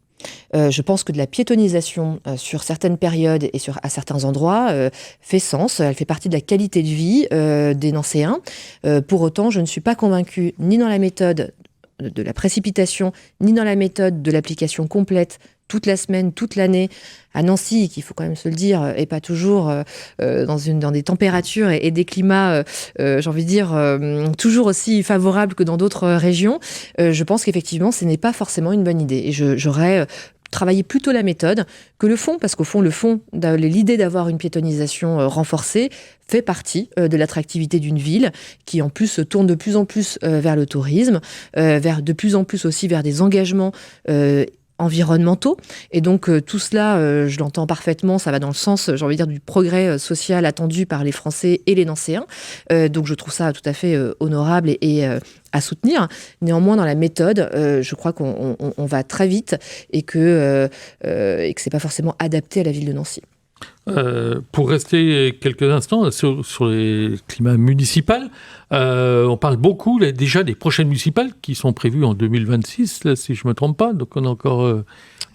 Je pense que de la piétonisation sur certaines périodes et à certains endroits fait sens. Elle fait partie de la qualité de vie des Nancéens. Pour autant, je ne suis pas convaincue ni dans la méthode de la précipitation, ni dans la méthode de l'application complète toute la semaine, toute l'année, à Nancy, qu'il faut quand même se le dire, et pas toujours dans des températures et des climats, j'ai envie de dire, toujours aussi favorables que dans d'autres régions. Je pense qu'effectivement, ce n'est pas forcément une bonne idée. Et j'aurais travailler plutôt la méthode que le fond, parce qu'au fond, l'idée d'avoir une piétonisation renforcée fait partie de l'attractivité d'une ville qui, en plus, se tourne de plus en plus vers le tourisme, de plus en plus aussi vers des engagements environnementaux. Et donc, tout cela, je l'entends parfaitement, ça va dans le sens, j'ai envie de dire, du progrès social attendu par les Français et les Nancéens. Donc, je trouve ça tout à fait honorable et à soutenir. Néanmoins, dans la méthode, je crois qu'on va très vite et que c'est pas forcément adapté à la ville de Nancy. Pour rester quelques instants sur les climats municipaux, on parle beaucoup déjà des prochaines municipales qui sont prévues en 2026, là, si je ne me trompe pas. Donc on a encore.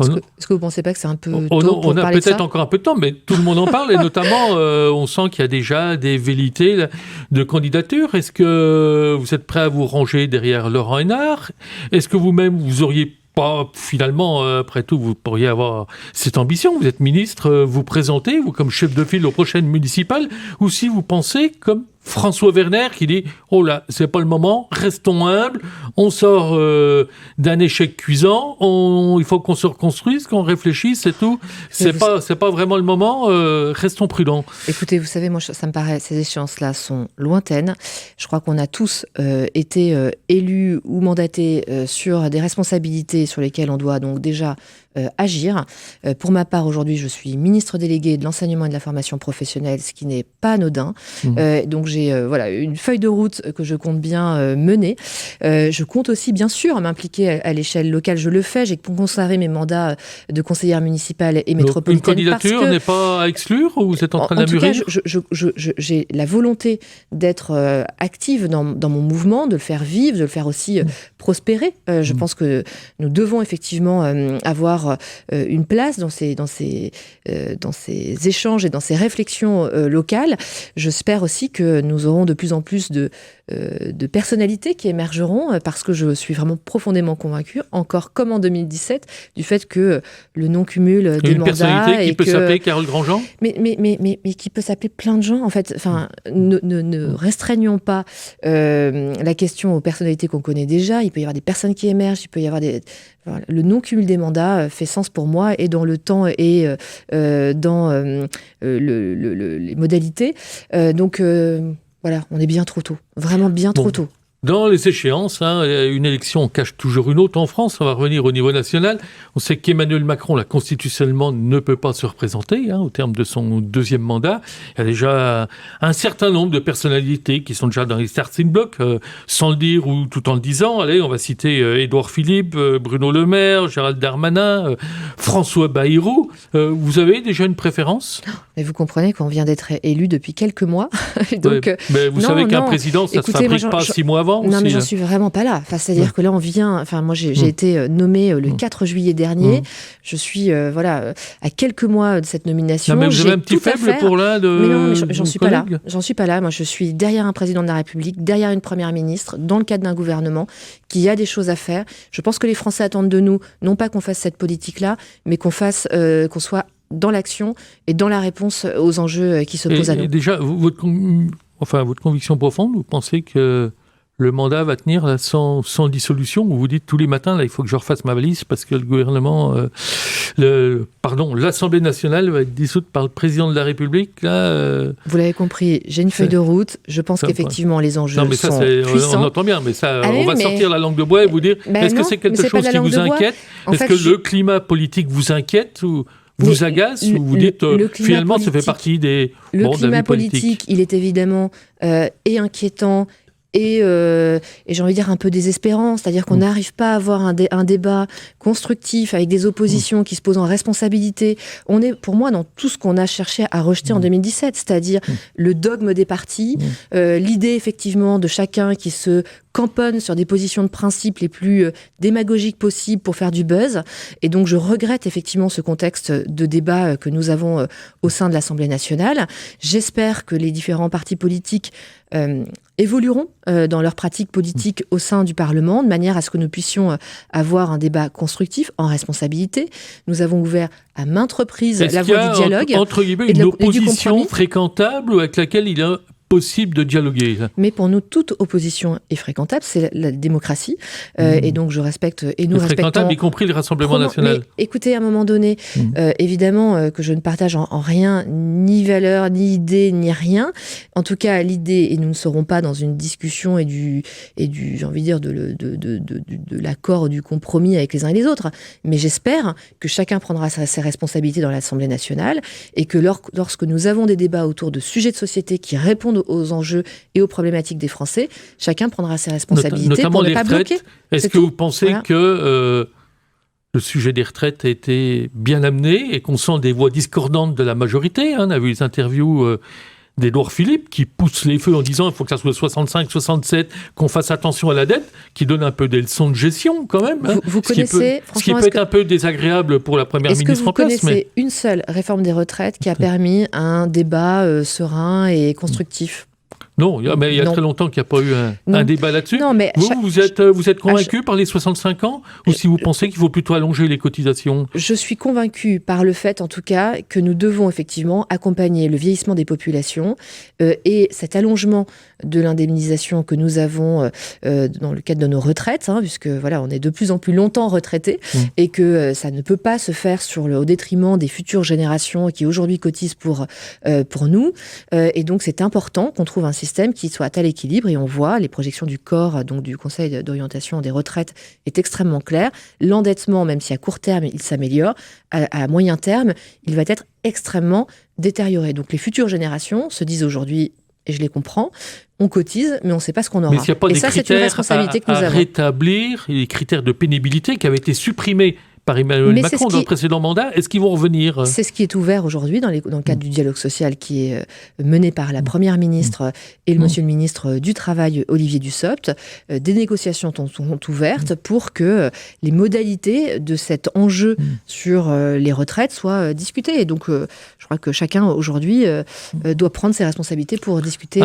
Est-ce que vous ne pensez pas que c'est un peu tôt on a parler de ça ? peut-être encore un peu de temps, mais tout le monde en parle et notamment on sent qu'il y a déjà des velléités de candidature. Est-ce que vous êtes prêt à vous ranger derrière Laurent Hénart ? Est-ce que vous-même vous auriez pas, finalement, après tout, vous pourriez avoir cette ambition, vous êtes ministre, vous présentez, vous comme chef de file aux prochaines municipales, ou si vous pensez, comme François Werner, qui dit « Oh là, c'est pas le moment, restons humbles, on sort d'un échec cuisant, il faut qu'on se reconstruise, qu'on réfléchisse et tout. C'est pas vraiment le moment, restons prudents. » Écoutez, vous savez, moi, ça me paraît, ces échéances-là sont lointaines. Je crois qu'on a tous été élus ou mandatés sur des responsabilités sur lesquelles on doit donc déjà agir. Pour ma part, aujourd'hui, je suis ministre déléguée de l'enseignement et de la formation professionnelle, ce qui n'est pas anodin. Donc, j'ai une feuille de route que je compte bien mener. Je compte aussi, bien sûr, m'impliquer à l'échelle locale. Je le fais. J'ai conservé mes mandats de conseillère municipale et métropolitaine. Une candidature n'est pas à exclure ou vous êtes en train de la mûrir ? En tout cas, j'ai la volonté d'être active dans mon mouvement, de le faire vivre, de le faire aussi prospérer. Je pense que nous devons effectivement avoir une place dans ces échanges et dans ces réflexions locales. J'espère aussi que nous aurons de plus en plus de personnalités qui émergeront parce que je suis vraiment profondément convaincue, encore comme en 2017, du fait que le non-cumul des mandats... Une personnalité qui peut s'appeler Carole Grandjean ? Mais qui peut s'appeler plein de gens, en fait. Enfin, ne restreignons pas la question aux personnalités qu'on connaît déjà. Il peut y avoir des personnes qui émergent, il peut y avoir le non-cumul des mandats fait sens pour moi et dans le temps et dans les modalités. Donc, voilà, on est bien trop tôt. Vraiment bien trop tôt. Dans les échéances, une élection cache toujours une autre en France. On va revenir au niveau national. On sait qu'Emmanuel Macron, là, constitutionnellement, ne peut pas se représenter au terme de son deuxième mandat. Il y a déjà un certain nombre de personnalités qui sont déjà dans les starting blocks, sans le dire ou tout en le disant. Allez, on va citer Édouard Philippe, Bruno Le Maire, Gérald Darmanin, François Bayrou. Vous avez déjà une préférence ? Mais vous comprenez qu'on vient d'être élu depuis quelques mois. Donc, mais vous savez qu'un président, ça ne se fabrique pas 6 mois avant. Non, mais j'en suis vraiment pas là. Enfin, c'est-à-dire que là, on vient... Enfin, moi, j'ai été nommée le 4 juillet dernier. Je suis, à quelques mois de cette nomination. Non, mais vous avez un petit faible pour l'un de mais non, mais j'en suis pas là. collègues. J'en suis pas là. Moi, je suis derrière un président de la République, derrière une première ministre, dans le cadre d'un gouvernement qui a des choses à faire. Je pense que les Français attendent de nous, non pas qu'on fasse cette politique-là, mais qu'on soit dans l'action et dans la réponse aux enjeux qui se posent à nous. Et déjà, votre conviction profonde, vous pensez que le mandat va tenir là, sans dissolution, où vous dites tous les matins, là, il faut que je refasse ma valise parce que le gouvernement, l'Assemblée nationale va être dissoute par le président de la République. Là, vous l'avez compris, j'ai une feuille de route. Je pense qu'effectivement, les enjeux sont puissants. On entend bien, mais ça, on va sortir la langue de bois et vous dire, est-ce que c'est quelque chose qui vous inquiète ? Est-ce que le climat politique vous inquiète ou vous agace ou vous dites finalement ça fait partie des... Le climat politique, il est évidemment inquiétant et j'ai envie de dire un peu désespérant, c'est-à-dire qu'on n'arrive pas à avoir un débat constructif avec des oppositions qui se posent en responsabilité. On est, pour moi, dans tout ce qu'on a cherché à rejeter en 2017, c'est-à-dire le dogme des partis, l'idée effectivement de chacun qui se camponne sur des positions de principe les plus démagogiques possibles pour faire du buzz. Et donc, je regrette effectivement ce contexte de débat que nous avons au sein de l'Assemblée nationale. J'espère que les différents partis politiques évolueront dans leur pratique politique au sein du Parlement, de manière à ce que nous puissions avoir un débat constructif, en responsabilité. Nous avons ouvert à maintes reprises la voie du dialogue. Entre guillemets, une opposition fréquentable avec laquelle il y a possible de dialoguer. Mais pour nous, toute opposition est fréquentable, c'est la démocratie. Et donc, je respecte et nous respectons... Fréquentable, y compris le Rassemblement national. Mais écoutez, à un moment donné, évidemment que je ne partage en rien ni valeur, ni idée, ni rien. En tout cas, l'idée, et nous ne serons pas dans une discussion et du j'ai envie de dire, de l'accord, du compromis avec les uns et les autres. Mais j'espère que chacun prendra ses responsabilités dans l'Assemblée nationale et que lorsque nous avons des débats autour de sujets de société qui répondent aux enjeux et aux problématiques des Français, chacun prendra ses responsabilités pour ne pas bloquer. Est-ce que vous pensez que le sujet des retraites a été bien amené et qu'on sent des voix discordantes de la majorité? On a vu les interviews d'Édouard Philippe qui pousse les feux en disant il faut que ça soit 65, 67, qu'on fasse attention à la dette, qui donne un peu des leçons de gestion quand même. Vous connaissez, ce qui peut être un peu désagréable pour la première ministre en place. Est-ce que vous connaissez une seule réforme des retraites qui a permis un débat serein et constructif ? Non, mais il y a très longtemps qu'il n'y a pas eu un débat là-dessus. Non, mais vous êtes convaincu par les 65 ans ou si vous pensez qu'il faut plutôt allonger les cotisations? Je suis convaincu par le fait, en tout cas, que nous devons effectivement accompagner le vieillissement des populations et cet allongement de l'indemnisation que nous avons dans le cadre de nos retraites, puisque voilà, on est de plus en plus longtemps retraités et que ça ne peut pas se faire au détriment des futures générations qui aujourd'hui cotisent pour nous. Et donc, c'est important qu'on trouve un système qui soit à l'équilibre et on voit les projections du corps, donc du Conseil d'orientation des retraites, est extrêmement clair. L'endettement, même si à court terme il s'améliore, à moyen terme, il va être extrêmement détérioré. Donc les futures générations se disent aujourd'hui, et je les comprends, on cotise, mais on ne sait pas ce qu'on aura. Mais s'il n'y a pas et des ça, c'est une responsabilité que nous avons. Rétablir les critères de pénibilité qui avaient été supprimés par Emmanuel Macron dans le précédent mandat, est-ce qu'ils vont revenir? C'est ce qui est ouvert aujourd'hui dans le cadre du dialogue social qui est mené par la Première ministre et monsieur le ministre du Travail, Olivier Dussopt. Des négociations sont ouvertes pour que les modalités de cet enjeu sur les retraites soient discutées. Et donc, je crois que chacun aujourd'hui doit prendre ses responsabilités pour discuter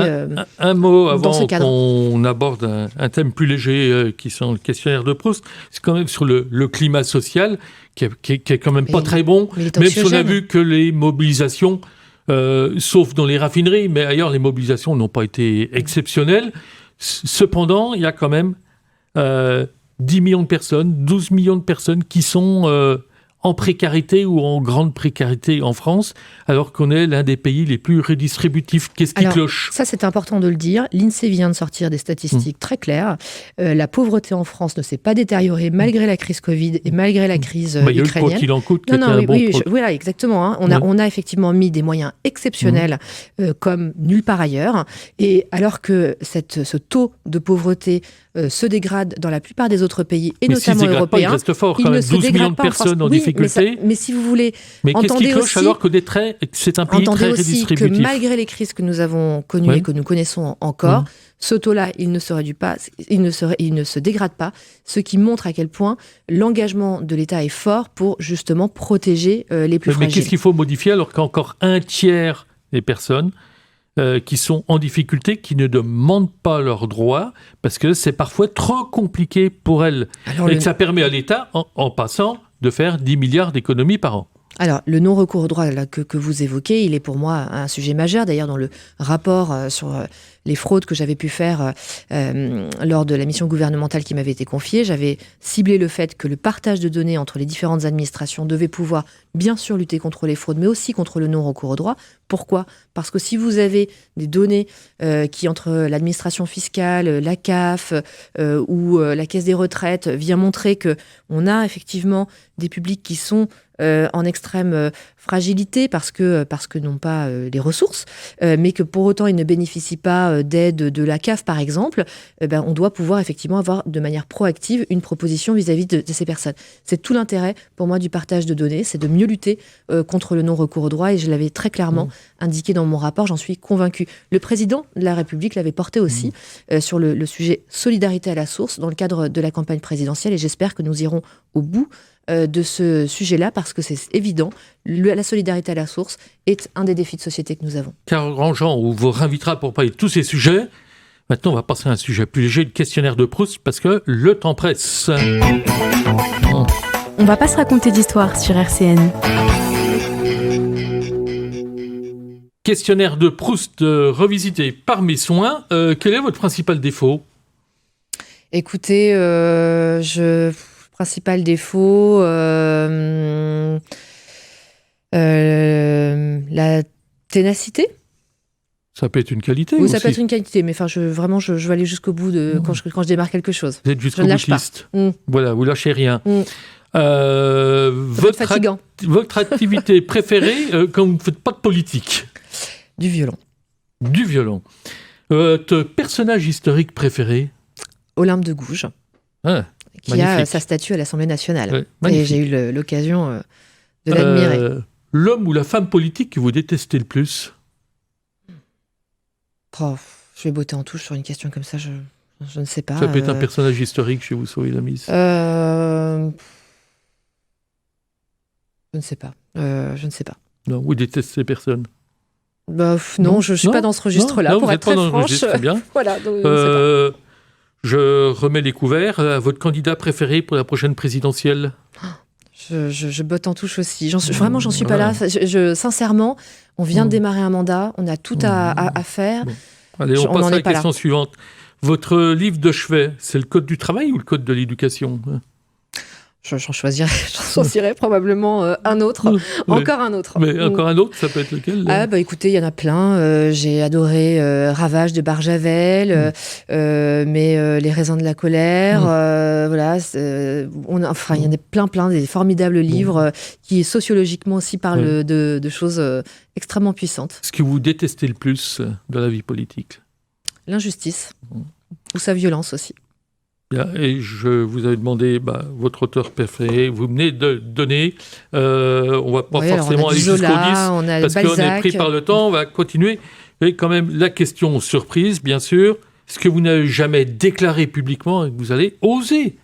un mot avant dans ce cadre. Qu'on aborde un thème plus léger qui sont le questionnaire de Proust. C'est quand même sur le climat social qui est quand même pas très bon, même si on a vu que les mobilisations, sauf dans les raffineries, mais ailleurs les mobilisations n'ont pas été exceptionnelles. Cependant, il y a quand même 10 millions de personnes, 12 millions de personnes qui sont en précarité ou en grande précarité en France, alors qu'on est l'un des pays les plus redistributifs. Qu'est-ce qui cloche? Ça, c'est important de le dire. L'INSEE vient de sortir des statistiques très claires. La pauvreté en France ne s'est pas détériorée malgré la crise Covid et malgré la crise ukrainienne. Il y a eu le quoi qu'il en coûte qui était un bon produit. Voilà, exactement. On a effectivement mis des moyens exceptionnels comme nulle part ailleurs. Et alors que ce taux de pauvreté se dégrade dans la plupart des autres pays, et notamment européens. Il reste fort, quand même 12 millions de personnes en difficulté. Mais si vous voulez, mais qu'est-ce qui cloche aussi, alors que c'est un pays très redistributif? Entendez aussi que malgré les crises que nous avons connues et que nous connaissons encore, ce taux-là, il ne se dégrade pas, ce qui montre à quel point l'engagement de l'État est fort pour justement protéger les plus fragiles. Mais qu'est-ce qu'il faut modifier alors qu'encore un tiers des personnes qui sont en difficulté, qui ne demandent pas leurs droits, parce que c'est parfois trop compliqué pour elles. Que ça permet à l'État, en passant, de faire 10 milliards d'économies par an. Alors, le non-recours au droit que vous évoquez, il est pour moi un sujet majeur. D'ailleurs, dans le rapport sur les fraudes que j'avais pu faire lors de la mission gouvernementale qui m'avait été confiée, j'avais ciblé le fait que le partage de données entre les différentes administrations devait pouvoir, bien sûr, lutter contre les fraudes, mais aussi contre le non-recours au droit. Pourquoi ? Parce que si vous avez des données qui, entre l'administration fiscale, la CAF ou la Caisse des retraites, vient montrer qu'on a effectivement des publics qui sont en extrême fragilité parce que n'ont pas les ressources, mais que pour autant ils ne bénéficient pas d'aide de la CAF par exemple, on doit pouvoir effectivement avoir de manière proactive une proposition vis-à-vis de ces personnes. C'est tout l'intérêt pour moi du partage de données, c'est de mieux lutter contre le non-recours au droit, et je l'avais très clairement indiqué dans mon rapport, j'en suis convaincue. Le président de la République l'avait porté aussi sur le sujet solidarité à la source dans le cadre de la campagne présidentielle, et j'espère que nous irons au bout de ce sujet-là, parce que c'est évident, la solidarité à la source est un des défis de société que nous avons. Carole Grandjean, on vous réinvitera pour parler de tous ces sujets. Maintenant, on va passer à un sujet plus léger, le questionnaire de Proust, parce que le temps presse. On va pas se raconter d'histoire sur RCN. questionnaire de Proust revisité par mes soins. Quel est votre principal défaut ? Écoutez, principal défaut, la ténacité. Ça peut être une qualité Oui, aussi. ça peut être une qualité, mais enfin, je veux aller jusqu'au bout quand je démarre quelque chose. Vous êtes jusqu'au Je ne lâche boutiste. pas. Voilà, vous lâchez rien. Votre fatigant. Votre activité préférée quand vous ne faites pas de politique ? Du violon. Du violon. Votre personnage historique préféré ? Olympe de Gouges, qui magnifique. a sa statue à l'Assemblée nationale. Ouais, Et magnifique. j'ai eu l'occasion de l'admirer. L'homme ou la femme politique que vous détestez le plus ? Oh, je vais botter en touche sur une question comme ça, je ne sais pas. Ça peut être un personnage historique, je vais vous sauver la mise. Je ne sais pas. Non, vous détestez personne. Non, je ne suis pas dans ce registre-là, non, pour vous être êtes pas très dans le franche. registre, très bien. Voilà, donc, je ne sais pas. Je remets les couverts. Votre candidat préféré pour la prochaine présidentielle ? Je botte en touche aussi. J'en suis pas là. Sincèrement, on vient de démarrer un mandat, on a tout à faire. Bon. Allez, on passe à la question suivante. Votre livre de chevet, c'est le code du travail ou le code de l'éducation ? J'en choisirais probablement un autre. Encore un autre. Mais encore un autre, ça peut être lequel ? Écoutez, il y en a plein. J'ai adoré Ravage de Barjavel, mais Les raisins de la colère. Voilà, il y en a plein des formidables livres qui sociologiquement aussi parlent de choses extrêmement puissantes. Ce que vous détestez le plus de la vie politique ? L'injustice ou sa violence aussi. Bien, et je vous avais demandé votre auteur préféré. Vous venez de donner. On ne va pas forcément aller jusqu'au 10 parce qu'on est pris par le temps. On va continuer. Et quand même, la question surprise, bien sûr. Ce que vous n'avez jamais déclaré publiquement et que vous allez oser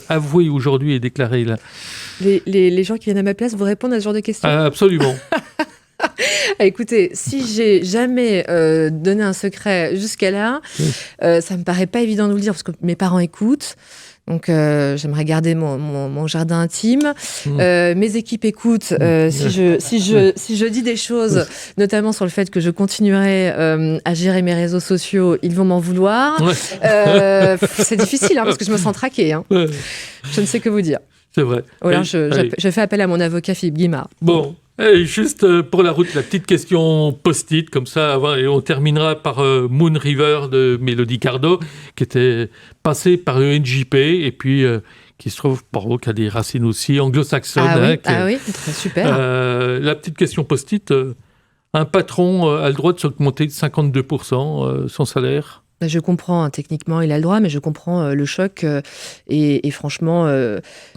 avouer aujourd'hui et déclarer là. Les gens qui viennent à ma place vous répondent à ce genre de questions ? Absolument. Écoutez, si j'ai jamais donné un secret jusqu'à là, ça me paraît pas évident de vous le dire parce que mes parents écoutent. Donc, j'aimerais garder mon jardin intime. Mes équipes écoutent. Si je dis des choses, notamment sur le fait que je continuerai à gérer mes réseaux sociaux, ils vont m'en vouloir. C'est difficile parce que je me sens traquée. Je ne sais que vous dire. C'est vrai. Voilà, je fais appel à mon avocat Philippe Guimard. Bon. Et juste pour la route, la petite question post-it, comme ça, et on terminera par Moon River de Mélodie Gardot, qui était passée par le NJP, et puis qui se trouve qui a des racines aussi anglo-saxonnes. Oui, très super. La petite question post-it, un patron a le droit de s'augmenter de 52% son salaire ? Je comprends, techniquement, il a le droit, mais je comprends le choc et franchement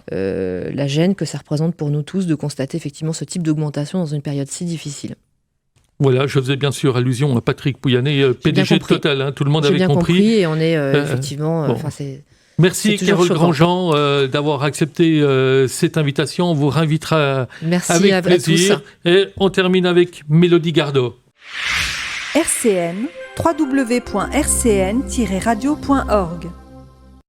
la gêne que ça représente pour nous tous de constater effectivement ce type d'augmentation dans une période si difficile. Voilà, je faisais bien sûr allusion à Patrick Pouyanné, PDG de Total, tout le monde avait compris. J'ai bien compris et on est effectivement... Merci Carole Grandjean d'avoir accepté cette invitation, on vous réinvitera avec plaisir. Et on termine avec Mélodie Gardot. RCN, www.rcn-radio.org